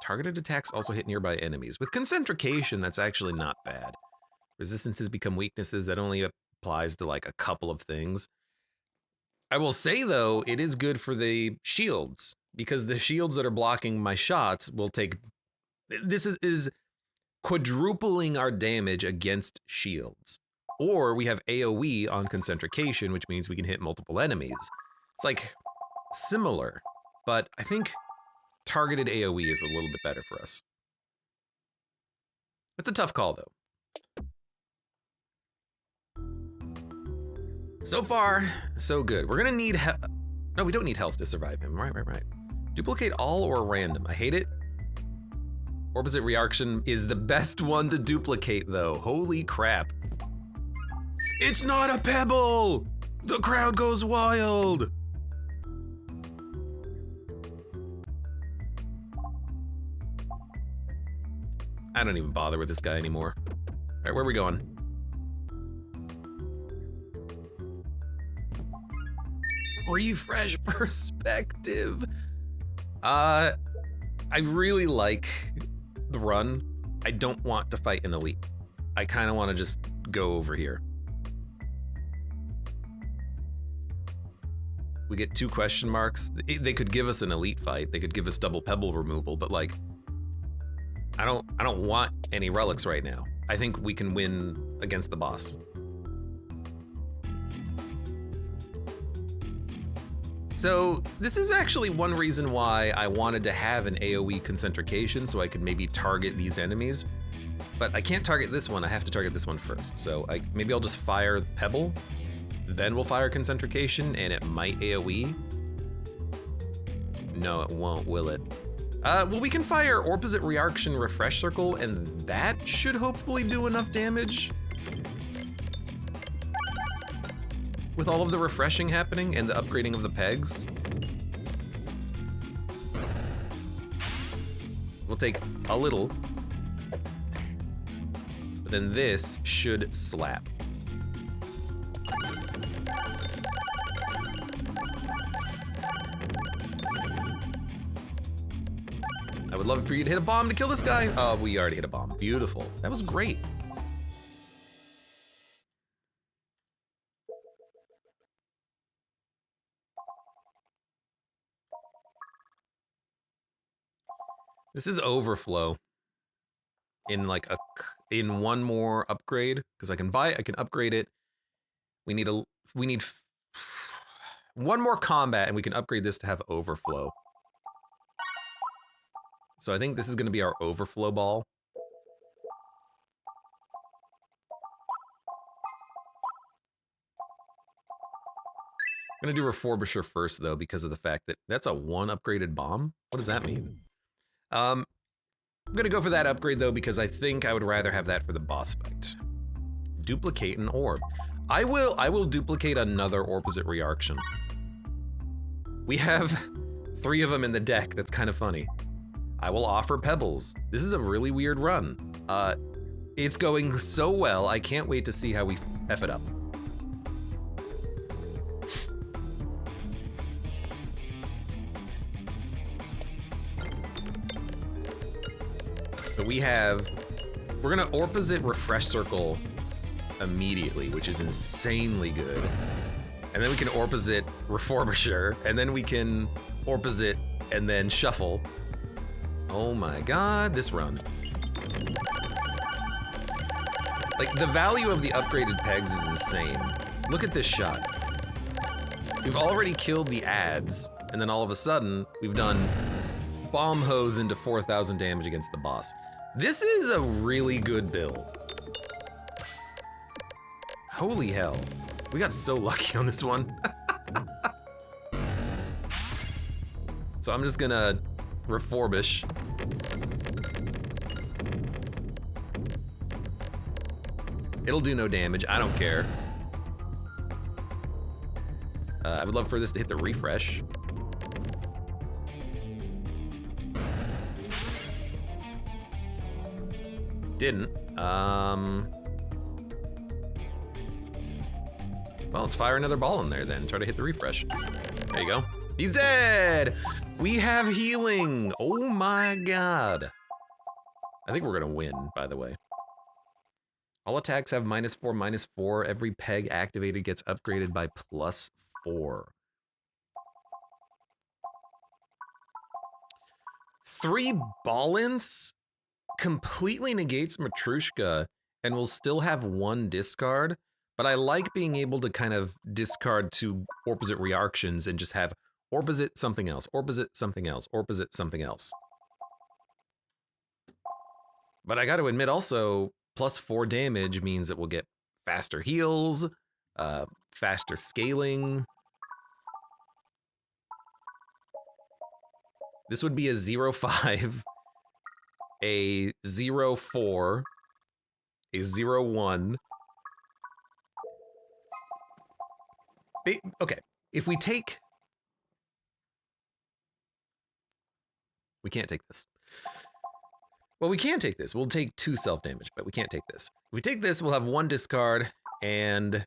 Targeted attacks also hit nearby enemies. With Concentrication, that's actually not bad. Resistances become weaknesses. That only applies to like a couple of things. I will say, though, it is good for the shields, because the shields that are blocking my shots will take... This is quadrupling our damage against shields. Or we have AoE on Concentrication, which means we can hit multiple enemies. It's like similar, but I think targeted AoE is a little bit better for us. It's a tough call, though. So far, so good. We're gonna need no, we don't need health to survive him. Right. Duplicate all or random. I hate it. Orbosite reaction is the best one to duplicate, though. Holy crap. It's not a pebble! The crowd goes wild! I don't even bother with this guy anymore. All right, where are we going? Refresh perspective. I really like the run. I don't want to fight an elite. I kind of want to just go over here. We get 2 question marks. They could give us an elite fight. They could give us double pebble removal, but like, I don't want any relics right now. I think we can win against the boss. So this is actually one reason why I wanted to have an AoE concentrication so I could maybe target these enemies. But I can't target this one, I have to target this one first. So maybe I'll just fire Pebble, then we'll fire Concentrication, and it might AoE. No, it won't, will it? Well, we can fire Orbosite Reaction Refresh Circle, and that should hopefully do enough damage. With all of the refreshing happening and the upgrading of the pegs. We'll take a little. But then this should slap. I would love for you to hit a bomb to kill this guy. Oh, we already hit a bomb. Beautiful. That was great. This is overflow in like in one more upgrade, because I can upgrade it. We need one more combat and we can upgrade this to have overflow. So I think this is going to be our overflow ball. I'm going to do Refurbisher first though, because of the fact that that's a 1 upgraded bomb. What does that mean? I'm gonna go for that upgrade though, because I think I would rather have that for the boss fight. Duplicate an orb. I will duplicate another Orbosite Reaction. We have 3 of them in the deck. That's kind of funny. I will offer Pebbles. This is a really weird run. It's going so well. I can't wait to see how we F it up. So we're gonna Orbosite Refresh Circle immediately, which is insanely good. And then we can Orbosite Refurbisher, and then we can Orbosite and then Shuffle. Oh my god, this run. Like, the value of the upgraded pegs is insane. Look at this shot. We've already killed the ads, and then all of a sudden, we've done bomb hose into 4,000 damage against the boss. This is a really good build. Holy hell. We got so lucky on this one. So I'm just gonna refurbish. It'll do no damage, I don't care. I would love for this to hit the refresh. Didn't. Well, let's fire another ball in there then. Try to hit the refresh. There you go. He's dead! We have healing! Oh my god. I think we're gonna win, by the way. All attacks have -4/-4. Every peg activated gets upgraded by +4. 3 Ballants completely negates Matrushka and will still have 1 discard, but I like being able to kind of discard 2 Orbosite Reactions and just have Orbosite something else, Orbosite something else, Orbosite something else. But I got to admit also, +4 damage means that we'll get faster heals, faster scaling. This would be a 0-5, a 0-4, a 0-1. Okay, if we take... We can't take this. Well, we can take this. We'll take 2 self-damage, but we can't take this. If we take this, we'll have 1 discard, and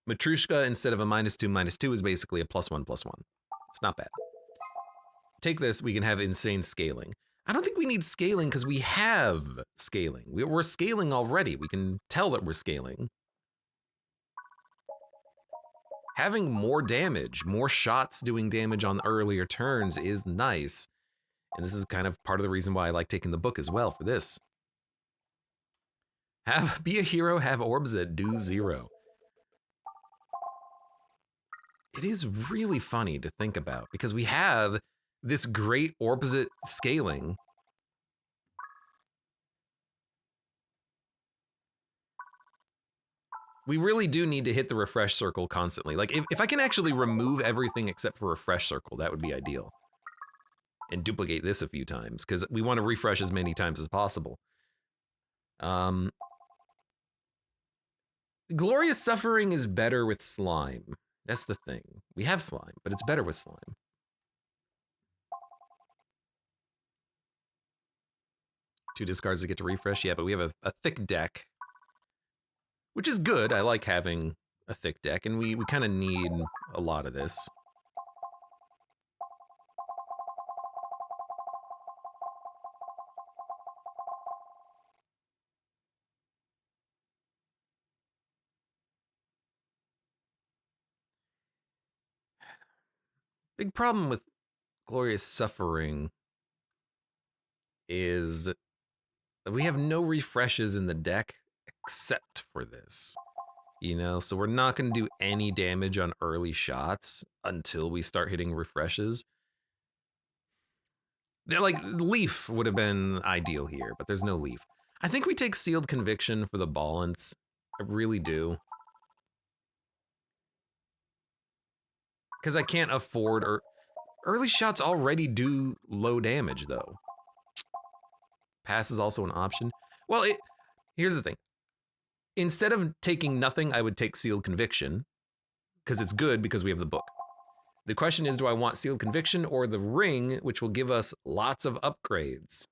Matrushka, instead of a -2/-2, is basically a +1/+1. It's not bad. Take this, we can have insane scaling. I don't think we need scaling because we have scaling. We're scaling already. We can tell that we're scaling. Having more damage, more shots doing damage on earlier turns is nice. And this is kind of part of the reason why I like taking the book as well for this. Be a hero, have orbs that do 0. It is really funny to think about because we have this great orbsite scaling. We really do need to hit the refresh circle constantly. Like, if I can actually remove everything except for refresh circle, that would be ideal. And duplicate this a few times, because we want to refresh as many times as possible. Glorious Suffering is better with slime. That's the thing. We have slime, but it's better with slime. Two discards to get to refresh. Yeah, but we have a thick deck, which is good. I like having a thick deck, and we kind of need a lot of this. Big problem with Glorious Suffering is that we have no refreshes in the deck except for this. You know, so we're not going to do any damage on early shots until we start hitting refreshes. Like, Leaf would have been ideal here, but there's no Leaf. I think we take Sealed Conviction for the balance. I really do. Because I can't afford... Early shots already do low damage, though. Pass is also an option. Well, here's the thing. Instead of taking nothing, I would take Sealed Conviction, because it's good because we have the book. The question is, do I want Sealed Conviction or the ring, which will give us lots of upgrades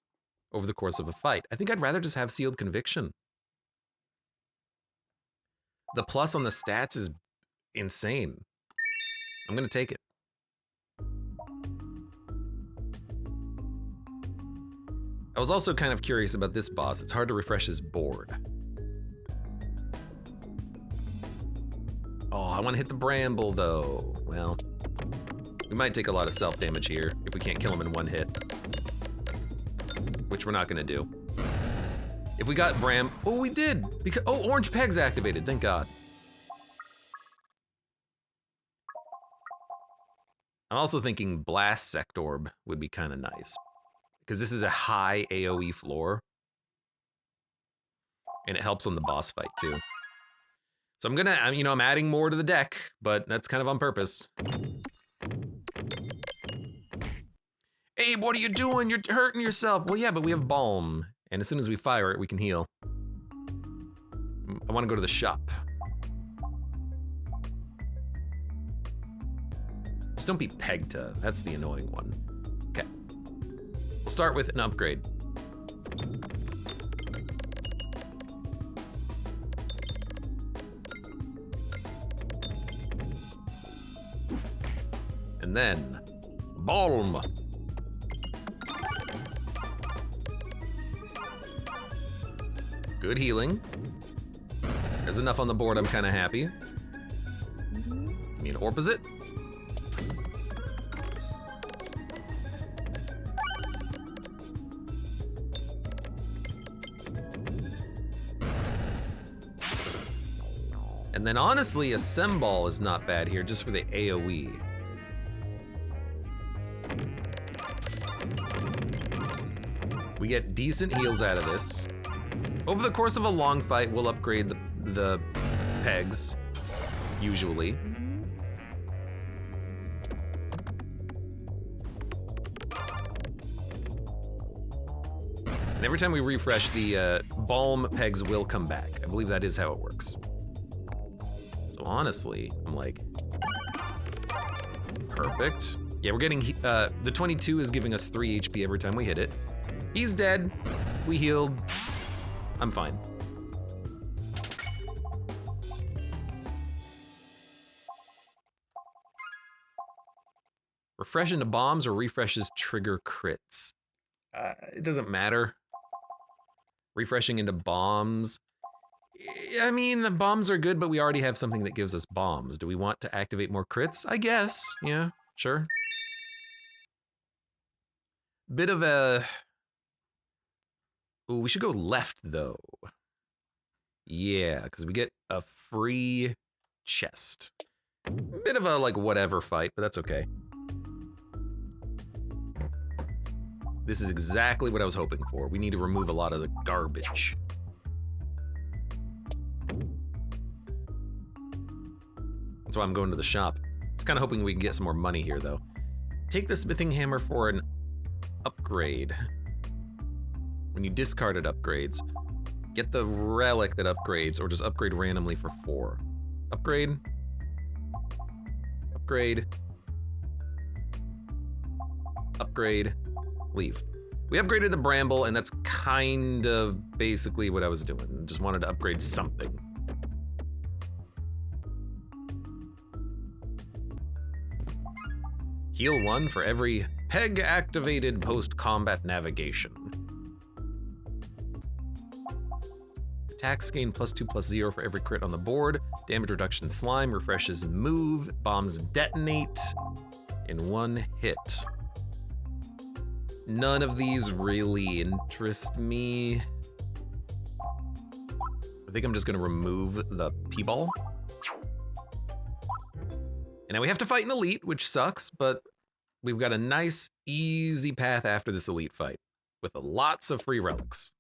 over the course of a fight? I think I'd rather just have Sealed Conviction. The plus on the stats is insane. I'm going to take it. I was also kind of curious about this boss. It's hard to refresh his board. Oh, I want to hit the bramble, though. Well, we might take a lot of self-damage here if we can't kill him in one hit. Which we're not going to do. If we got Oh, we did! Because Orange Peg's activated, thank God. I'm also thinking Blast Sectorb would be kind of nice. Because this is a high AoE floor. And it helps on the boss fight, too. So I'm adding more to the deck, but that's kind of on purpose. Abe, what are you doing? You're hurting yourself. Well, yeah, but we have Balm. And as soon as we fire it, we can heal. I want to go to the shop. Just don't be Pegta. That's the annoying one. Okay. We'll start with an upgrade. And then, Balm. Good healing. There's enough on the board, I'm kind of happy. I mean, Orbosite. And then honestly, a Semball is not bad here, just for the AoE. We get decent heals out of this. Over the course of a long fight, we'll upgrade the pegs, usually. And every time we refresh, the Balm pegs will come back. I believe that is how it works. So honestly, I'm like, perfect. Yeah, we're getting, the 22 is giving us 3 HP every time we hit it. He's dead. We healed. I'm fine. Refresh into bombs or refreshes trigger crits? It doesn't matter. Refreshing into bombs. I mean, the bombs are good, but we already have something that gives us bombs. Do we want to activate more crits? I guess. Yeah, sure. Bit of a... Ooh, we should go left, though. Yeah, because we get a free chest. Bit of a, like, whatever fight, but that's okay. This is exactly what I was hoping for. We need to remove a lot of the garbage. That's why I'm going to the shop. I was kind of hoping we can get some more money here, though. Take the smithing hammer for an upgrade. When you discarded upgrades, get the relic that upgrades, or just upgrade randomly for 4. Upgrade. Upgrade. Upgrade. Leave. We upgraded the bramble, and that's kind of basically what I was doing. Just wanted to upgrade something. Heal 1 for every peg activated post-combat navigation. Attacks gain +2/+0 for every crit on the board. Damage reduction slime refreshes move. Bombs detonate in 1 hit. None of these really interest me. I think I'm just gonna remove the P-ball. And now we have to fight an elite, which sucks, but we've got a nice, easy path after this elite fight with lots of free relics.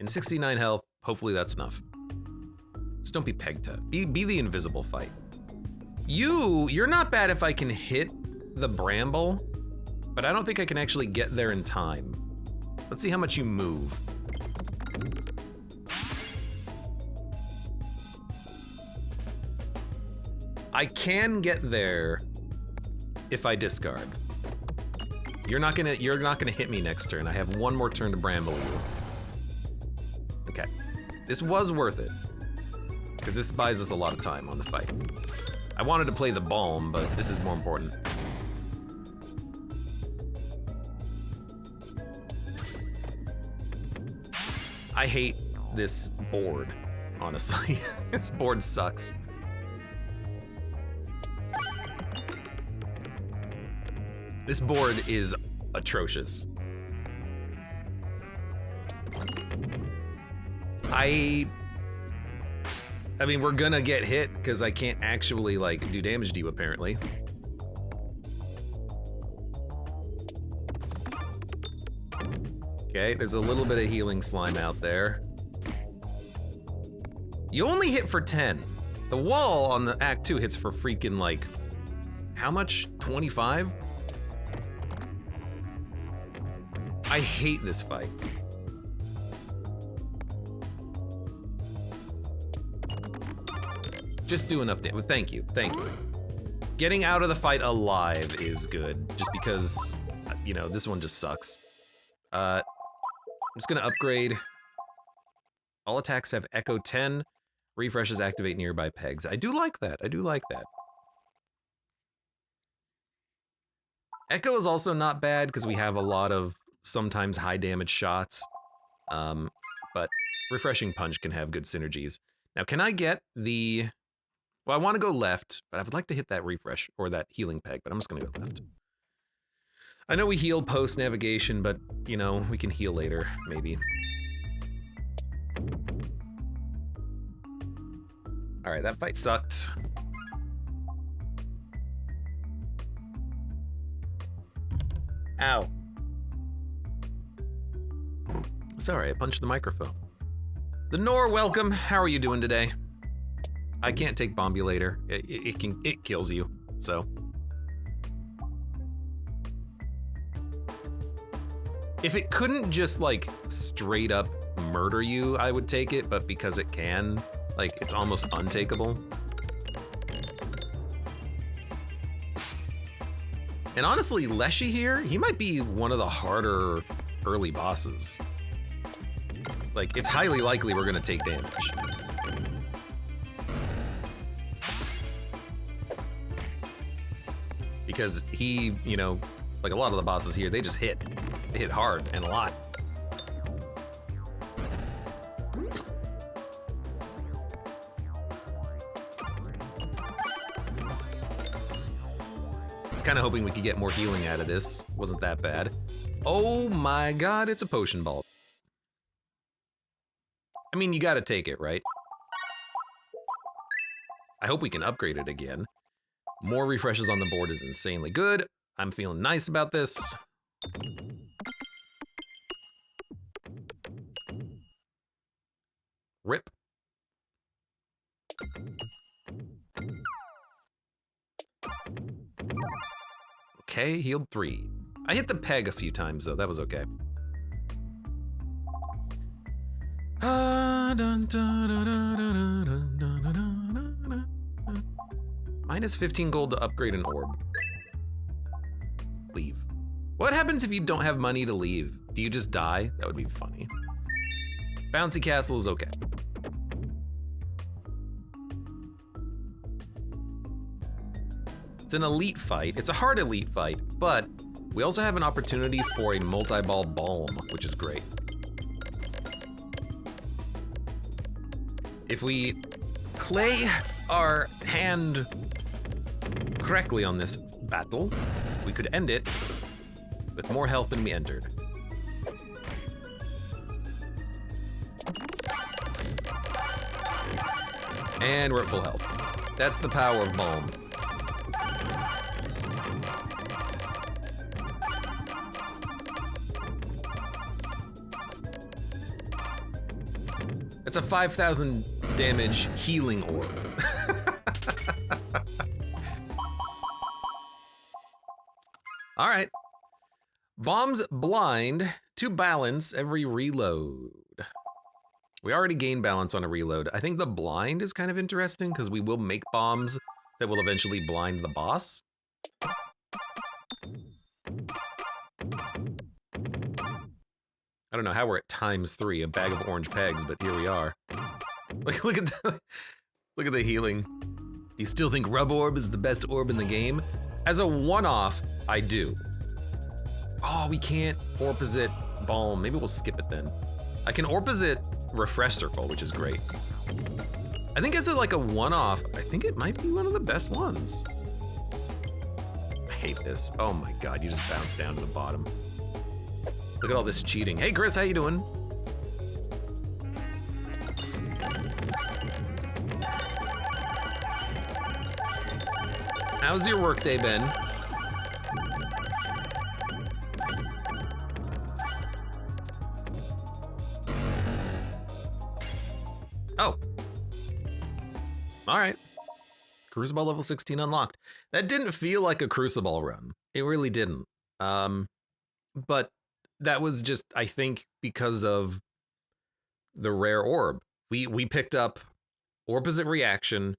And 69 health, hopefully that's enough. Just don't be pegged. Be the invisible fight. You're not bad if I can hit the bramble, but I don't think I can actually get there in time. Let's see how much you move. I can get there if I discard. You're not gonna hit me next turn. I have 1 more turn to bramble you. Okay, this was worth it because this buys us a lot of time on the fight. I wanted to play the balm, but this is more important. I hate this board, honestly. This board sucks. This board is atrocious. I mean, we're gonna get hit because I can't actually, like, do damage to you, apparently. Okay, there's a little bit of healing slime out there. You only hit for 10. The wall on the Act 2 hits for freaking, like, how much? 25? I hate this fight. Just do enough damage. Thank you, thank you. Getting out of the fight alive is good, just because, you know, this one just sucks. I'm just gonna upgrade. All attacks have Echo 10. Refreshes activate nearby pegs. I do like that, I do like that. Echo is also not bad, because we have a lot of sometimes high damage shots. But Refreshing Punch can have good synergies. Now, can I get the... Well, I want to go left, but I would like to hit that refresh, or that healing peg, but I'm just gonna go left. I know we heal post-navigation, but, you know, we can heal later, maybe. Alright, that fight sucked. Ow. Sorry, I punched the microphone. The Nor, welcome. How are you doing today? I can't take Bombulator. It kills you, so. If it couldn't just, like, straight up murder you, I would take it, but because it can, like, it's almost untakeable. And honestly, Leshy here, he might be one of the harder early bosses. Like, it's highly likely we're gonna take damage. Because he, you know, like a lot of the bosses here, they just hit. They hit hard and a lot. I was kind of hoping we could get more healing out of this. Wasn't that bad. Oh my god, it's a potion ball. I mean, you gotta take it, right? I hope we can upgrade it again. More refreshes on the board is insanely good. I'm feeling nice about this. Rip. Okay, healed 3. I hit the peg a few times though, that was okay. Minus 15 gold to upgrade an orb. Leave. What happens if you don't have money to leave? Do you just die? That would be funny. Bouncy castle is okay. It's an elite fight. It's a hard elite fight, but we also have an opportunity for a multi-ball balm, which is great. If we play our hand correctly on this battle, we could end it with more health than we entered. And we're at full health. That's the power of balm. It's a 5,000 damage healing orb. All right. Bombs blind to balance every reload. We already gained balance on a reload. I think the blind is kind of interesting because we will make bombs that will eventually blind the boss. I don't know how we're at ×3, a bag of orange pegs, but here we are. Look at the healing. Do you still think Rub Orb is the best orb in the game? As a one-off, I do. Oh, we can't Orbosite Balm. Maybe we'll skip it then. I can Orbosite Refresh Circle, which is great. I think as a one-off, I think it might be one of the best ones. I hate this. Oh my god, you just bounced down to the bottom. Look at all this cheating. Hey Chris, how you doing? How's your workday been? Oh. All right. Crucible level 16 unlocked. That didn't feel like a Crucible run. It really didn't. But that was just, I think, because of the rare orb. We picked up Orbosite Reaction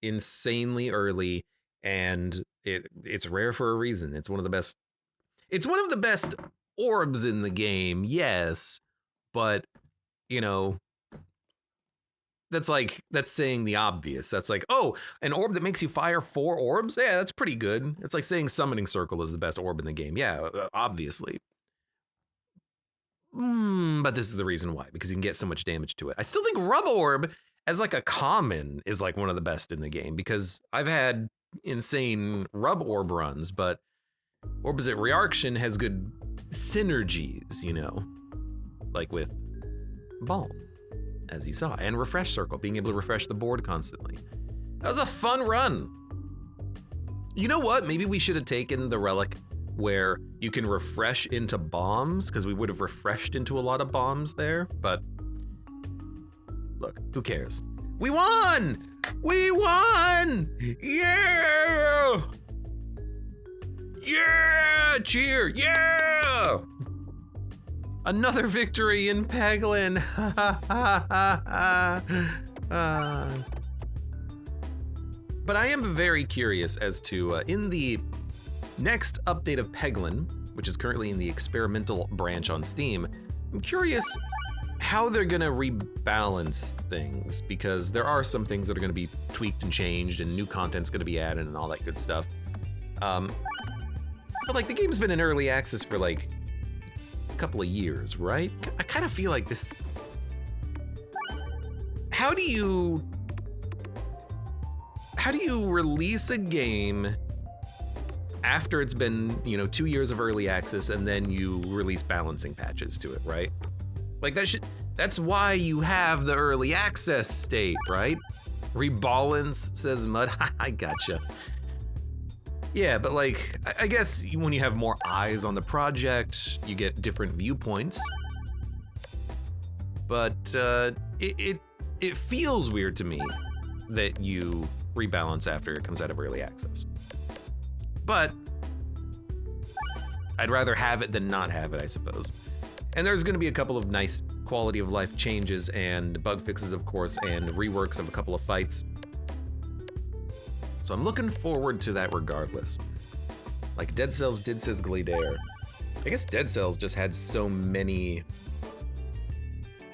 insanely early, and it's rare for a reason. It's one of the best. It's one of the best orbs in the game, yes, but you know, that's saying the obvious. That's like, oh, an orb that makes you fire 4 orbs? Yeah, that's pretty good. It's like saying Summoning Circle is the best orb in the game. Yeah, obviously. But this is the reason why, because you can get so much damage to it. I still think Rub Orb as like a common is like one of the best in the game, because I've had insane Rub Orb runs, but Orbosite Reaction has good synergies, you know, like with Balm, as you saw, and Refresh Circle, being able to refresh the board constantly. That was a fun run. You know what? Maybe we should have taken the relic where you can refresh into bombs, because we would have refreshed into a lot of bombs there, but look, who cares? We won! We won! Yeah! Yeah! Cheer! Yeah! Another victory in Peglin! But I am very curious as to, in the next update of Peglin, which is currently in the experimental branch on Steam, I'm curious how they're gonna rebalance things, because there are some things that are gonna be tweaked and changed and new content's gonna be added and all that good stuff. But like the game's been in early access for like a couple of years, right? I kind of feel like this. How do you release a game after it's been, 2 years of early access and then you release balancing patches to it, right? Like that's why you have the early access state, right? Rebalance, says Mud. I gotcha. Yeah, but like, I guess when you have more eyes on the project, you get different viewpoints. But it feels weird to me that you rebalance after it comes out of early access. But I'd rather have it than not have it, I suppose. And there's gonna be a couple of nice quality of life changes and bug fixes, of course, and reworks of a couple of fights. So I'm looking forward to that regardless. Like Dead Cells did, says Gladeair. I guess Dead Cells just had so many...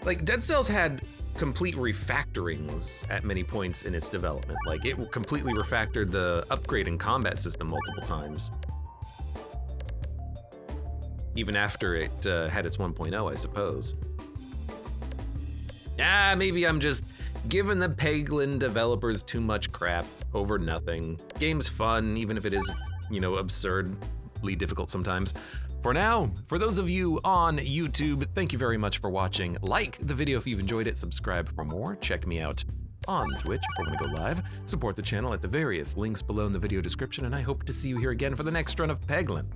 Like, Dead Cells had complete refactorings at many points in its development. Like, it completely refactored the upgrade and combat system multiple times. Even after it had its 1.0, I suppose. Maybe I'm just giving the Peglin developers too much crap over nothing. Game's fun, even if it is, absurdly difficult sometimes. For now, for those of you on YouTube, thank you very much for watching. Like the video if you've enjoyed it, subscribe for more, check me out on Twitch for when I go live, support the channel at the various links below in the video description, and I hope to see you here again for the next run of Peglin.